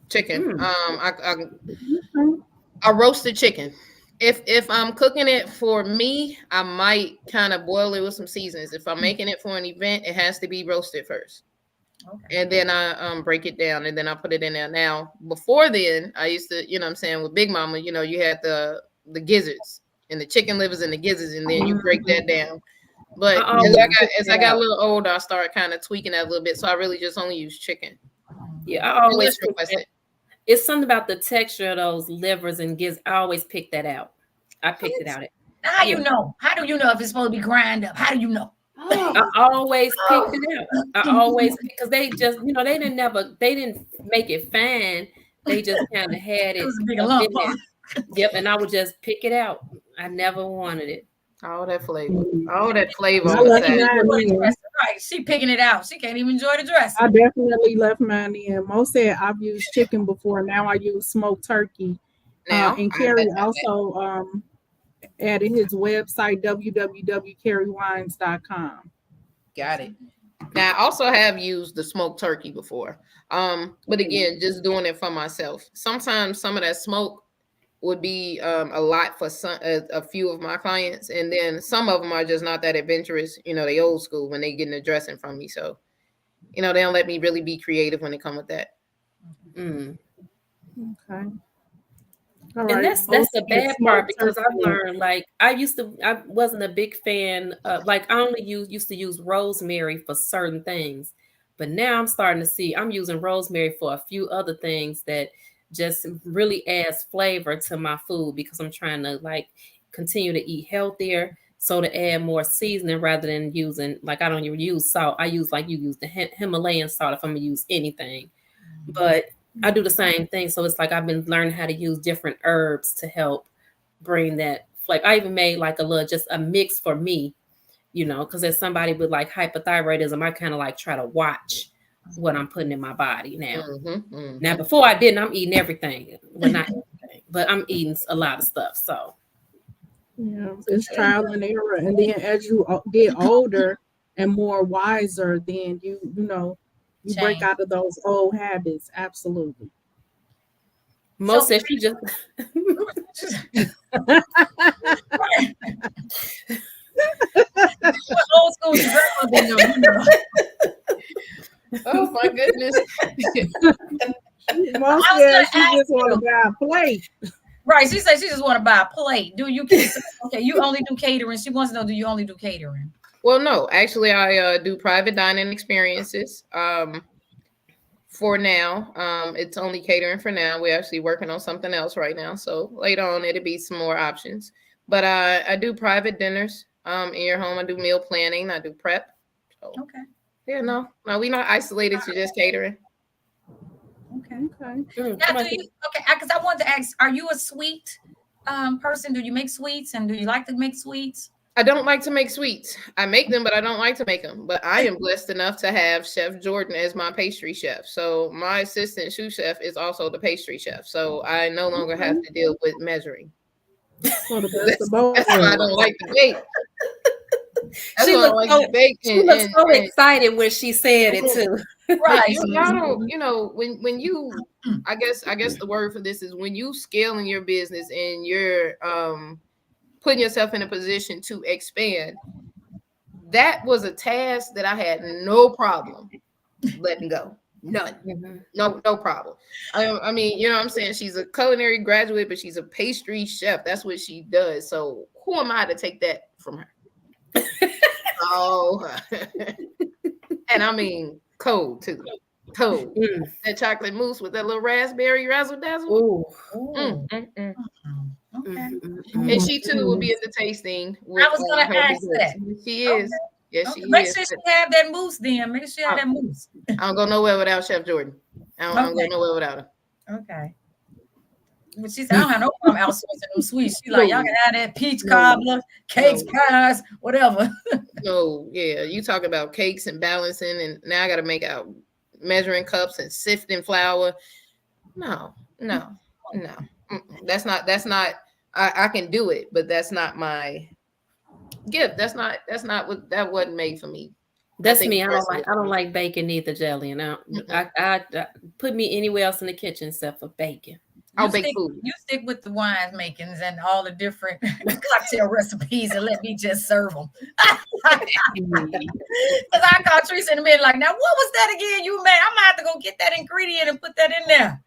Speaker 2: Mm.
Speaker 4: I roasted chicken. If I'm cooking it for me, I might kind of boil it with some seasonings. If I'm making it for an event, it has to be roasted first.
Speaker 3: Okay.
Speaker 4: And then I break it down and then I put it in there. Now, before then, I used to, you know what I'm saying, with Big Mama, you know, you had the gizzards and the chicken livers and the gizzards, and then you break that down. But
Speaker 2: I always pick
Speaker 4: as
Speaker 2: that
Speaker 4: I got a
Speaker 2: out.
Speaker 4: little older, I started kind of tweaking that a little bit. So I really just only use chicken.
Speaker 2: Yeah, I always
Speaker 4: Unless
Speaker 2: pick that.
Speaker 4: requested.
Speaker 2: It's something about the texture of those livers and gizzards. I always pick that out. I picked it out.
Speaker 3: How
Speaker 2: Yeah.
Speaker 3: you know? How do you know if it's supposed to be grind up? How do you know?
Speaker 2: I always picked it out. I always because they just they didn't make it fine. They just kind of had
Speaker 3: It
Speaker 2: it
Speaker 3: was a big
Speaker 2: up
Speaker 3: lump.
Speaker 2: in there. Yep, and I would just pick it out. I never wanted it.
Speaker 4: All that flavor.
Speaker 1: Mhm.
Speaker 4: All that flavor
Speaker 1: I
Speaker 4: on the
Speaker 1: left
Speaker 4: side.
Speaker 1: mine in.
Speaker 3: Right, she picking it out. She can't even enjoy the dress.
Speaker 1: I definitely left mine in. Mo said I've used chicken before. Now I use smoked turkey.
Speaker 4: Now,
Speaker 1: And
Speaker 4: I
Speaker 1: Kerry
Speaker 4: had that.
Speaker 1: also added his website, www.kerrywines.com.
Speaker 4: Got it. Now, I also have used the smoked turkey before. But again, just doing it for myself. Sometimes some of that smoke would be a lot for a few of my clients, and then some of them are just not that adventurous. You know, they old school when they get the dressing from me. So, you know, they don't let me really be creative when they come with that.
Speaker 2: Mm.
Speaker 1: Okay. All
Speaker 2: And
Speaker 1: right.
Speaker 2: that's the bad part because I've learned like I wasn't a big fan of like I only used to use rosemary for certain things, but now I'm starting to see I'm using rosemary for a few other things that just really adds flavor to my food because I'm trying to like continue to eat healthier. So to add more seasoning rather than using like I don't even use salt, I use like you use the Himalayan salt if I'm gonna use anything, but I do the same thing. So it's like I've been learning how to use different herbs to help bring that flavor. I even made like just a mix for me, because as somebody with like hypothyroidism, I kind of like try to watch what I'm putting in my body now. Now, before I didn't, I'm eating everything. Well, not everything, but I'm eating a lot of stuff. So
Speaker 1: yeah, it's trial and error. And then as you get older and more wiser, then you break
Speaker 3: Change.
Speaker 1: out of those old habits. Absolutely.
Speaker 2: most said she just
Speaker 3: Old school grandmother,
Speaker 4: Oh my goodness.
Speaker 1: Most said she just want to buy a plate.
Speaker 3: Right. She said she just want to buy a plate. Do you okay? You only do catering. She wants to know, do you only do catering?
Speaker 4: Well, no, actually, I do private dining experiences. For now, it's only catering for now. We're actually working on something else right now. So later on, it'll be some more options. But I do private dinners in your home. I do meal planning. I do prep. So,
Speaker 3: Okay.
Speaker 4: yeah, no, we're not isolated to just catering.
Speaker 3: Okay.
Speaker 1: Okay.
Speaker 3: Now, because I wanted to ask, are you a sweet person? Do you make sweets, and do you like to make sweets?
Speaker 4: I don't like to make sweets. I make them, but I don't like to make them. But I am blessed enough to have Chef Jordan as my pastry chef. So my assistant sous chef is also the pastry chef. So I no longer have to deal with measuring.
Speaker 1: So the best of both
Speaker 4: That's why I don't like to bake.
Speaker 2: she looked so excited when she said it too.
Speaker 3: Right.
Speaker 4: Y'all don't, when you, I guess the word for this is when you scale in your business and you're putting yourself in a position to expand. That was a task that I had no problem letting go. None. No problem. I mean, you know what I'm saying? She's a culinary graduate, but she's a pastry chef. That's what she does. So who am I to take that from her? Oh, and I mean cold too. Cold. That chocolate mousse with that little raspberry razzle dazzle.
Speaker 3: Okay.
Speaker 4: And she too will be at the tasting.
Speaker 3: I was going to ask that.
Speaker 4: She is. Yes, she
Speaker 3: Make
Speaker 4: is.
Speaker 3: sure she have that mousse then. Make sure she have that mousse.
Speaker 4: I don't go nowhere without Chef Jordan. I don't go nowhere without her.
Speaker 3: Okay. But she said, I don't have no problem outsourcing them sweets. She like, y'all can have that peach cobbler, cakes, pies, whatever.
Speaker 4: No, yeah. You talk about cakes and balancing, and now I got to make out measuring cups and sifting flour. No, no, no. That's not. I can do it, but that's not my gift. That wasn't made for me.
Speaker 2: That's me. I don't like bacon either, Jelian. I put me anywhere else in the kitchen except for bacon.
Speaker 4: I'll bake food.
Speaker 3: You stick with the wine makings and all the different cocktail recipes and let me just serve them. Because I call Teresa in a minute like, now what was that again you made? I'm going to have to go get that ingredient and put that in there.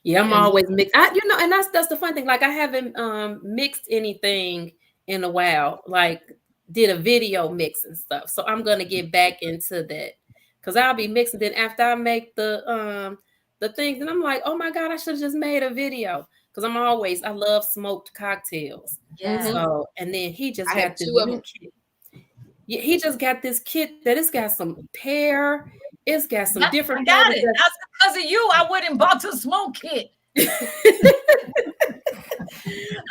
Speaker 2: Yeah, I'm always mixed. And that's the fun thing. Like I haven't mixed anything in a while. Like did a video mix and stuff. So I'm gonna get back into that because I'll be mixing. Then after I make the things, and I'm like, oh my God, I should have just made a video because I love smoked cocktails.
Speaker 3: Yeah.
Speaker 2: So and then he just
Speaker 4: got
Speaker 2: this
Speaker 4: two of them.
Speaker 2: kit. Yeah, he just got this kit that it's got some pear. It's got some different.
Speaker 3: I got it. That's because of you. I went and bought the smoke kit.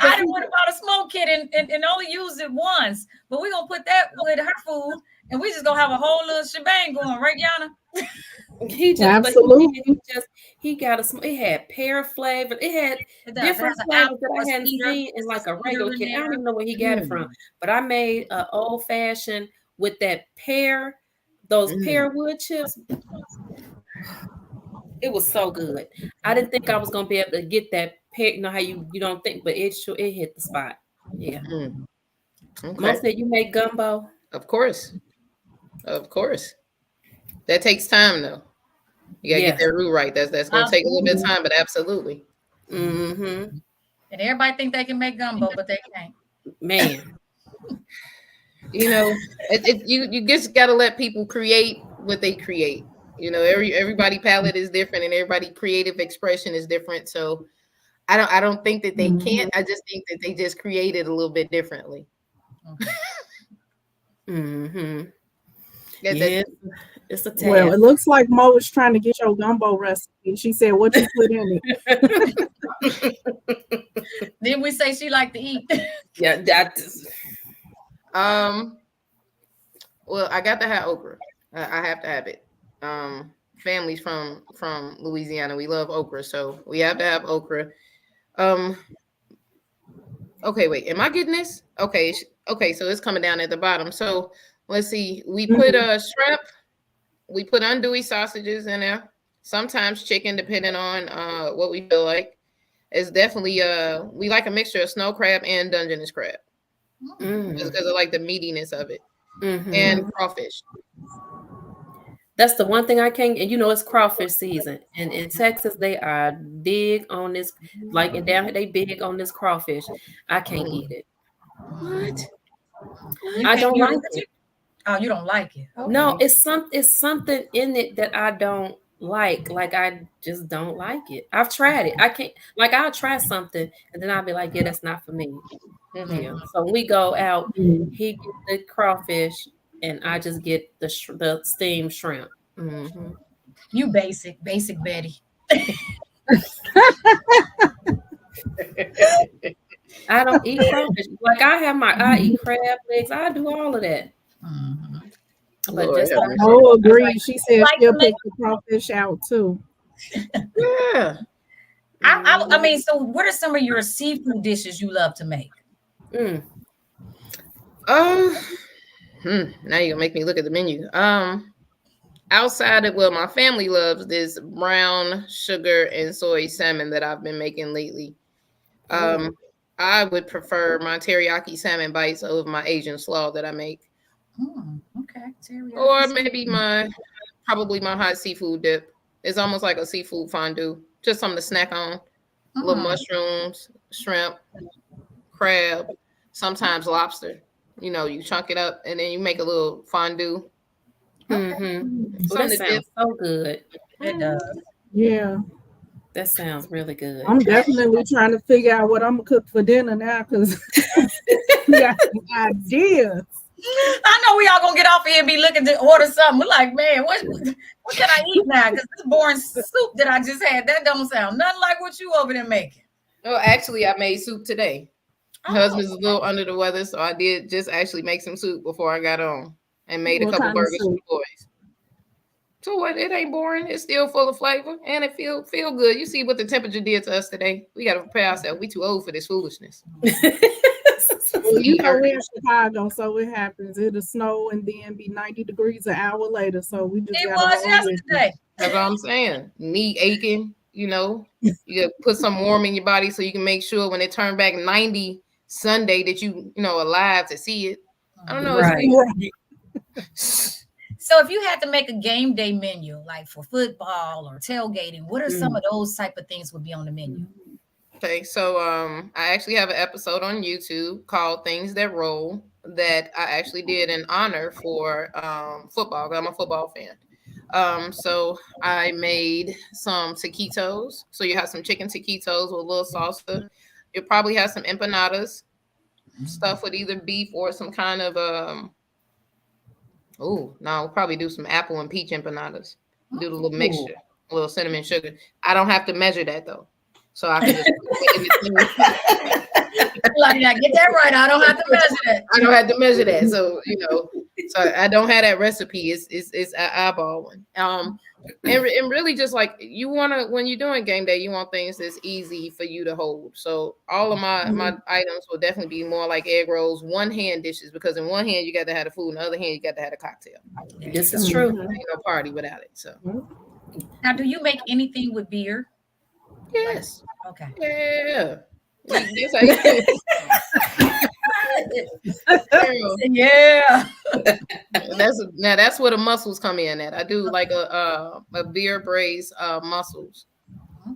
Speaker 3: I didn't want to buy a smoke kit and only use it once. But we're gonna put that with her food, and we just gonna have a whole little shebang going, right, Yana?
Speaker 1: He
Speaker 2: got it had pear flavor. It had different flavors that I hadn't seen in like a regular kit. I don't even know where he got it from. But I made an old fashioned with that pear, those pear wood chips. It was so good. I didn't think I was gonna be able to get that pear. You know how you don't think, but it hit the spot. Yeah. Okay. Mom said you make gumbo.
Speaker 4: Of course. That takes time though. You gotta get that roux right. That's gonna take a little bit of time, but absolutely.
Speaker 3: Mm-hmm. And everybody think they can make gumbo, but they can't.
Speaker 2: Man.
Speaker 4: You just gotta let people create what they create. Everybody palette is different and everybody creative expression is different. So I don't think that they can't. I just think that they just create it a little bit differently.
Speaker 2: It's a task.
Speaker 1: Well, it looks like Mo is trying to get your gumbo recipe. She said, "What you put in
Speaker 3: it?" Then we say she like to eat.
Speaker 2: Yeah, that's.
Speaker 4: Well, I got to have okra. I have to have it. Families from Louisiana, we love okra, so we have to have okra. Okay, wait, am I getting this? Okay, so it's coming down at the bottom. So let's see. We put shrimp. We put andouille sausages in there. Sometimes chicken, depending on what we feel like. It's definitely we like a mixture of snow crab and Dungeness crab, just because I like the meatiness of it, and crawfish.
Speaker 2: That's the one thing I can't, and it's crawfish season. And in Texas, they are big on this, like and down here, they big on this crawfish. I can't eat it.
Speaker 4: What?
Speaker 2: I don't like it.
Speaker 3: Oh, you don't like it?
Speaker 2: Okay. No, it's something in it that I don't like. Like I just don't like it. I've tried it. I can't. Like I'll try something, and then I'll be like, yeah, that's not for me. Yeah. So when we go out, he gets the crawfish. And I just get the steamed shrimp.
Speaker 3: You basic Betty.
Speaker 2: I don't eat crawfish. Like I eat crab legs. I do all of that.
Speaker 1: But just agree. She said she'll pick the crawfish out too.
Speaker 4: Yeah.
Speaker 3: I mean, so what are some of your seafood dishes you love to make?
Speaker 4: Now you're gonna make me look at the menu. Outside of my family loves this brown sugar and soy salmon that I've been making lately. I would prefer my teriyaki salmon bites over my Asian slaw that I make.
Speaker 3: Okay. Teriyaki
Speaker 4: or maybe probably my hot seafood dip. It's almost like a seafood fondue, just something to snack on. Little mushrooms, shrimp, crab, sometimes lobster. You chunk it up and then you make a little fondue.
Speaker 2: That sounds so good.
Speaker 3: It does.
Speaker 1: Yeah.
Speaker 2: That sounds really good.
Speaker 1: I'm definitely trying to figure out what I'm gonna cook for dinner now because we got some ideas.
Speaker 3: I know we all gonna get off here and be looking to order something. We're like, man, what can I eat now? Because this boring soup that I just had, that don't sound nothing like what you over there making.
Speaker 4: Oh, actually, I made soup today. My husband's a little under the weather, so I did just actually make some soup before I got on and made a couple burgers for the boys. So what? It ain't boring. It's still full of flavor, and it feel good. You see what the temperature did to us today. We got to prepare ourselves. We too old for this foolishness.
Speaker 1: Well, you know we're in Chicago, so it happens. It'll snow and then be 90 degrees an hour later. So we just
Speaker 3: It
Speaker 1: gotta
Speaker 3: was
Speaker 1: roll with it.
Speaker 3: yesterday.
Speaker 4: That's what I'm saying. Knee aching. You know, you got to put some warm in your body so you can make sure when it turn back 90 Sunday that you know alive to see it. I don't know.
Speaker 2: Right.
Speaker 3: So if you had to make a game day menu, like for football or tailgating, what are some of those type of things would be on the menu?
Speaker 4: Okay, so I actually have an episode on YouTube called Things That Roll that I actually did in honor for football, 'cause I'm a football fan. So I made some taquitos. So you have some chicken taquitos with a little salsa. You probably have some empanadas, stuff with either beef or some kind of oh, no, we'll probably do some apple and peach empanadas. Do the little mixture, a little cinnamon sugar. I don't have to measure that though. So I can just
Speaker 3: Like, yeah, get that right. I don't have to measure that.
Speaker 4: I don't have to measure that. So you know, so I don't have that recipe. It's an eyeball one. And really just like you wanna when you're doing game day, you want things that's easy for you to hold. So all of my items will definitely be more like egg rolls, one hand dishes, because in one hand you got to have the food, in the other hand you got to have a cocktail.
Speaker 2: This is true.
Speaker 4: Ain't no party without it. So
Speaker 3: Now, do you make anything with beer?
Speaker 4: yes.
Speaker 3: Okay.
Speaker 4: Yeah. Yes, I do.
Speaker 3: Yeah.
Speaker 4: That's where the muscles come in at. I do like a beer braised mussels.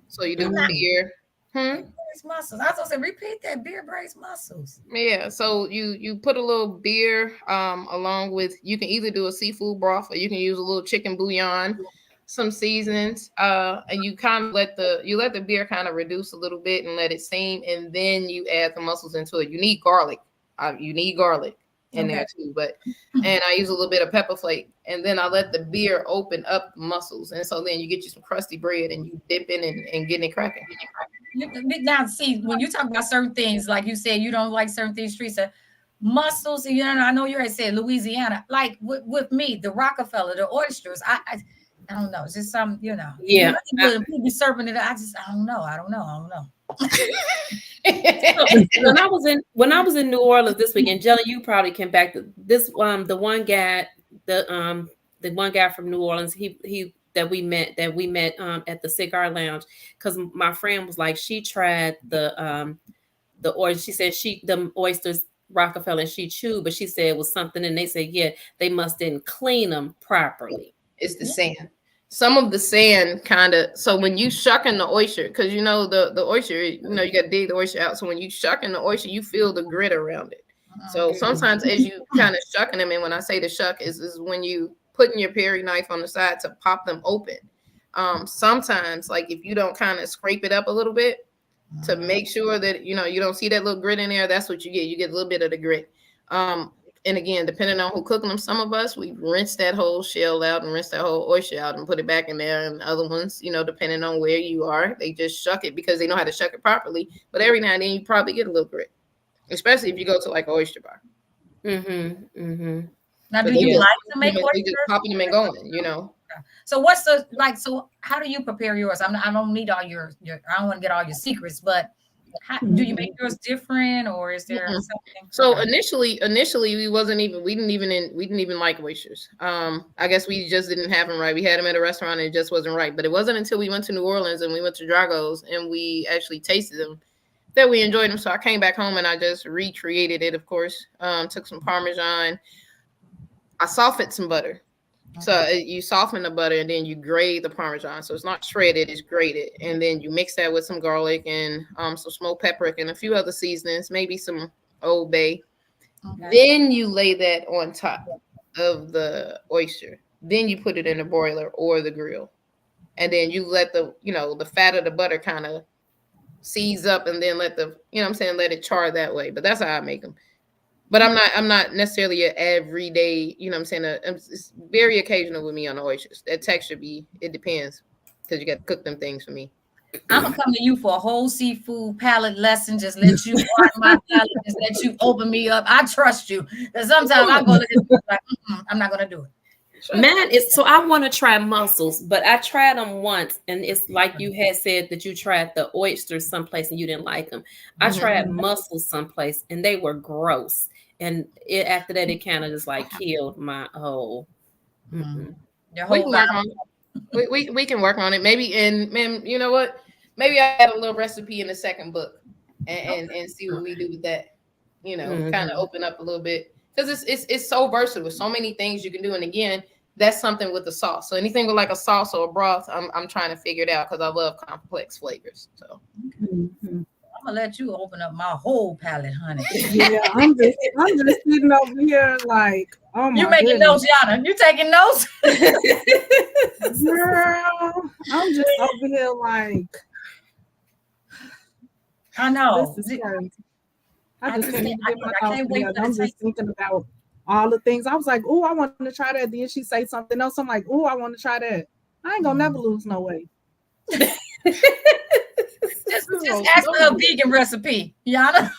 Speaker 4: So you do beer.
Speaker 3: Braised mussels. I was gonna say, repeat that, beer braised mussels.
Speaker 4: Yeah. So you put a little beer along with, you can either do a seafood broth or you can use a little chicken bouillon, some seasonings, and you kind of let the beer kind of reduce a little bit and let it steam, and then you add the mussels into it. You need garlic. In there too, and I use a little bit of pepper flake, and then I let the beer open up the mussels, and so then you get you some crusty bread and you dip in and get it cracking.
Speaker 3: Now, see, when you talk about certain things, like you said, you don't like certain things, Teresa, mussels, you know, I know you already said Louisiana, like with me, the Rockefeller, the oysters, I don't know, it's just some, you know,
Speaker 2: Yeah.
Speaker 3: People be serving it. I don't know.
Speaker 2: when I was in New Orleans this weekend, Jelian, you probably came back to this. The one guy from New Orleans, he that we met at the cigar lounge, because my friend was like, she tried the oyster. She said the oysters Rockefeller, and she chewed, but she said it was something, and they said they must didn't clean them properly.
Speaker 4: It's the sand. Some of the sand kind of, so when you shucking the oyster, because you know the oyster, you know, you got to dig the oyster out. So when you shucking the oyster, you feel the grit around it. So sometimes as you kind of shucking them, and when I say the shuck is when you putting your paring knife on the side to pop them open. Sometimes, like if you don't kind of scrape it up a little bit to make sure that, you know, you don't see that little grit in there, that's what you get. You get a little bit of the grit. And again, depending on who cooking them, some of us, we rinse that whole shell out and rinse that whole oyster out and put it back in there. And other ones, you know, depending on where you are, they just shuck it because they know how to shuck it properly. But every now and then you probably get a little grit, especially if you go to like an oyster bar.
Speaker 3: Now, do you like to make oysters?
Speaker 4: Just popping them and going, you know.
Speaker 3: So what's so how do you prepare yours? I don't need all your I don't want to get all your secrets, but do you make yours different, or is there something?
Speaker 4: So initially we didn't even like oysters. I guess we just didn't have them right. We had them at a restaurant and it just wasn't right. But it wasn't until we went to New Orleans and we went to Drago's and we actually tasted them that we enjoyed them. So I came back home and I just recreated it, of course. Took some Parmesan. I softened some butter. So you soften the butter and then you grate the Parmesan. So it's not shredded, it's grated. And then you mix that with some garlic and some smoked paprika and a few other seasonings, maybe some Old Bay. Then you lay that on top of the oyster. Then you put it in the broiler or the grill. And then you let the fat of the butter kind of seize up and then let let it char that way. But that's how I make them. But I'm not necessarily an everyday, it's very occasional with me on the oysters. That texture it depends, because you got to cook them things for me.
Speaker 3: I'm gonna come to you for a whole seafood palate lesson. Just let you watch my palate, just let you open me up. I trust you. And sometimes I go look at you like, I'm not gonna do it.
Speaker 2: Man, it's so I want to try mussels, but I tried them once, and it's like you had said that you tried the oysters someplace and you didn't like them. I tried mussels someplace and they were gross, and after that, it kind of just like killed my whole.
Speaker 3: Your
Speaker 4: We
Speaker 3: whole
Speaker 4: can work on it. We can work on it. Maybe and you know what? Maybe I add a little recipe in the second book and see what we do with that. You know, kind of open up a little bit because it's so versatile. So many things you can do. And again, that's something with the sauce. So anything with like a sauce or a broth, I'm trying to figure it out because I love complex flavors. So
Speaker 3: I'm gonna let you open up my whole palate, honey.
Speaker 1: Yeah, I'm just sitting over here like, oh my
Speaker 3: You making
Speaker 1: goodness.
Speaker 3: notes, Yana? You taking notes?
Speaker 1: Girl, I'm just over here like,
Speaker 3: I know.
Speaker 1: this is crazy. I
Speaker 3: I
Speaker 1: just
Speaker 3: just
Speaker 1: can't
Speaker 3: can't-
Speaker 1: even get my
Speaker 3: I
Speaker 1: thoughts
Speaker 3: can't wait
Speaker 1: together.
Speaker 3: for the
Speaker 1: I'm just
Speaker 3: taste.
Speaker 1: thinking about all the things. I was like, oh, I want to try that. Then she say something else. I'm like, oh, I want to try that. I ain't gonna never lose no weight.
Speaker 3: Just ask for a vegan recipe, Yana.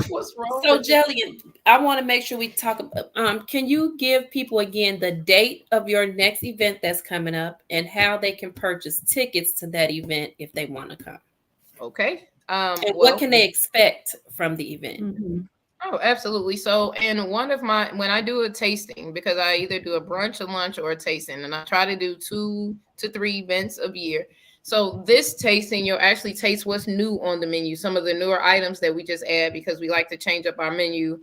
Speaker 4: what's wrong?
Speaker 2: So, Jelian, I want to make sure we talk about. Can you give people again the date of your next event that's coming up and how they can purchase tickets to that event if they want to come?
Speaker 4: Okay.
Speaker 2: And what can they expect from the event?
Speaker 4: Oh, absolutely. So, and one of my, when I do a tasting, because I either do a brunch, a lunch, or a tasting, and I try to do 2 to 3 events a year. So this tasting, you'll actually taste what's new on the menu, some of the newer items that we just add because we like to change up our menu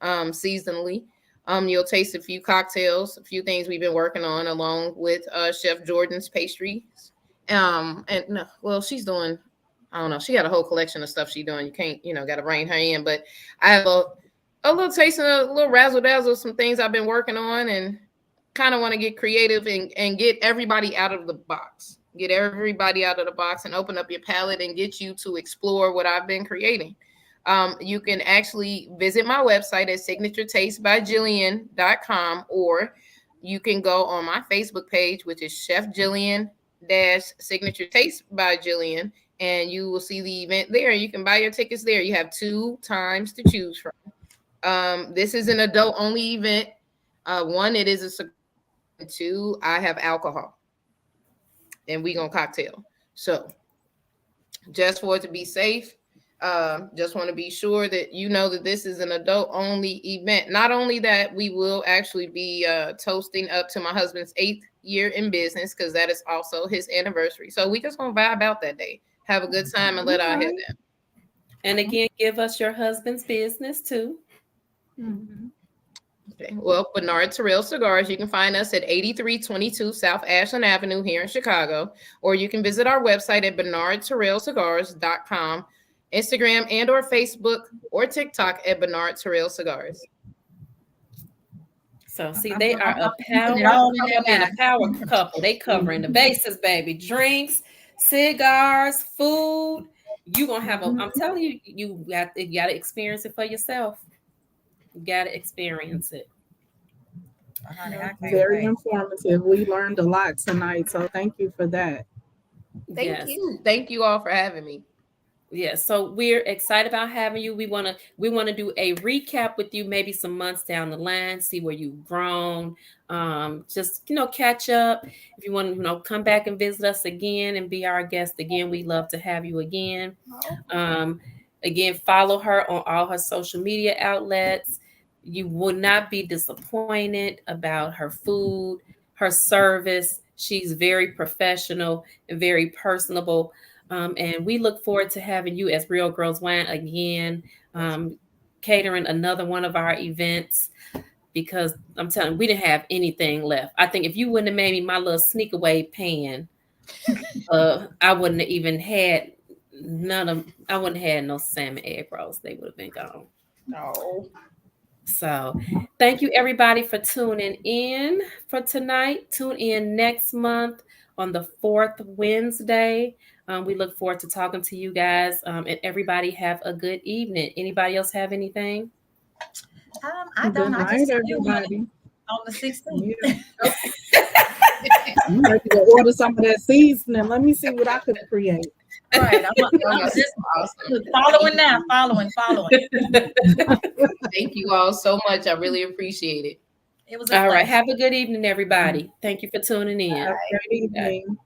Speaker 4: seasonally. You'll taste a few cocktails, a few things we've been working on along with Chef Jordan's pastries. And no, well, she's doing, I don't know, she got a whole collection of stuff she's doing. You can't, got to rein her in, but I have a little taste and a little razzle dazzle of some things I've been working on and kind of want to get creative and get everybody out of the box. Get everybody out of the box and open up your palette and get you to explore what I've been creating. You can actually visit my website at signaturetastebygillian.com, or you can go on my Facebook page, which is Chef Jelian Signature Taste by Jelian, and you will see the event there. You can buy your tickets there. You have 2 times to choose from. This is an adult only event. 1, it is a cigar. 2, I have alcohol. And we gonna cocktail. So just for it to be safe, just want to be sure that you know that this is an adult only event. Not only that, we will actually be toasting up to my husband's 8th year in business because that is also his anniversary. So we just gonna vibe out that day, have a good time, and let our head down.
Speaker 2: And again, give us your husband's business too.
Speaker 4: Okay. Well, Bernard Terrell Cigars, you can find us at 8322 South Ashland Avenue here in Chicago, or you can visit our website at bernardterrellcigars.com, Instagram and or Facebook or TikTok at Bernard Terrell Cigars.
Speaker 2: So see, they are a power couple. They covering the bases, baby. Drinks, cigars, food. You gonna have I'm telling you, you got to experience it for yourself. You got to experience it.
Speaker 1: Very informative. We learned a lot tonight, so thank you for that.
Speaker 4: Thank you. Thank you all for having me.
Speaker 2: Yeah, so we're excited about having you. We want to do a recap with you, maybe some months down the line, see where you've grown. Just catch up. If you want to come back and visit us again and be our guest again, we'd love to have you again. Again, follow her on all her social media outlets. You will not be disappointed about her food, her service. She's very professional and very personable. And we look forward to having you as Real Girls Wine again, catering another one of our events, because I'm telling you, we didn't have anything left. I think if you wouldn't have made me my little sneak away pan, I wouldn't have even had I wouldn't have had no salmon egg rolls. They would have been gone.
Speaker 4: No.
Speaker 2: So thank you everybody for tuning in for tonight. Tune in next month on the 4th Wednesday. We look forward to talking to you guys, and everybody have a good evening. Anybody else have anything?
Speaker 3: I don't know. I just
Speaker 1: everybody.
Speaker 3: On the 16th.
Speaker 1: Yeah. I'm ready to order some of that seasoning. Let me see what I could create.
Speaker 3: Right. I'm just following now. Following.
Speaker 4: Thank you all so much. I really appreciate it.
Speaker 3: It was a
Speaker 2: All right.
Speaker 3: pleasure.
Speaker 2: Have a good evening, everybody. Thank you for tuning in.
Speaker 1: Have a great
Speaker 2: Bye.
Speaker 1: evening.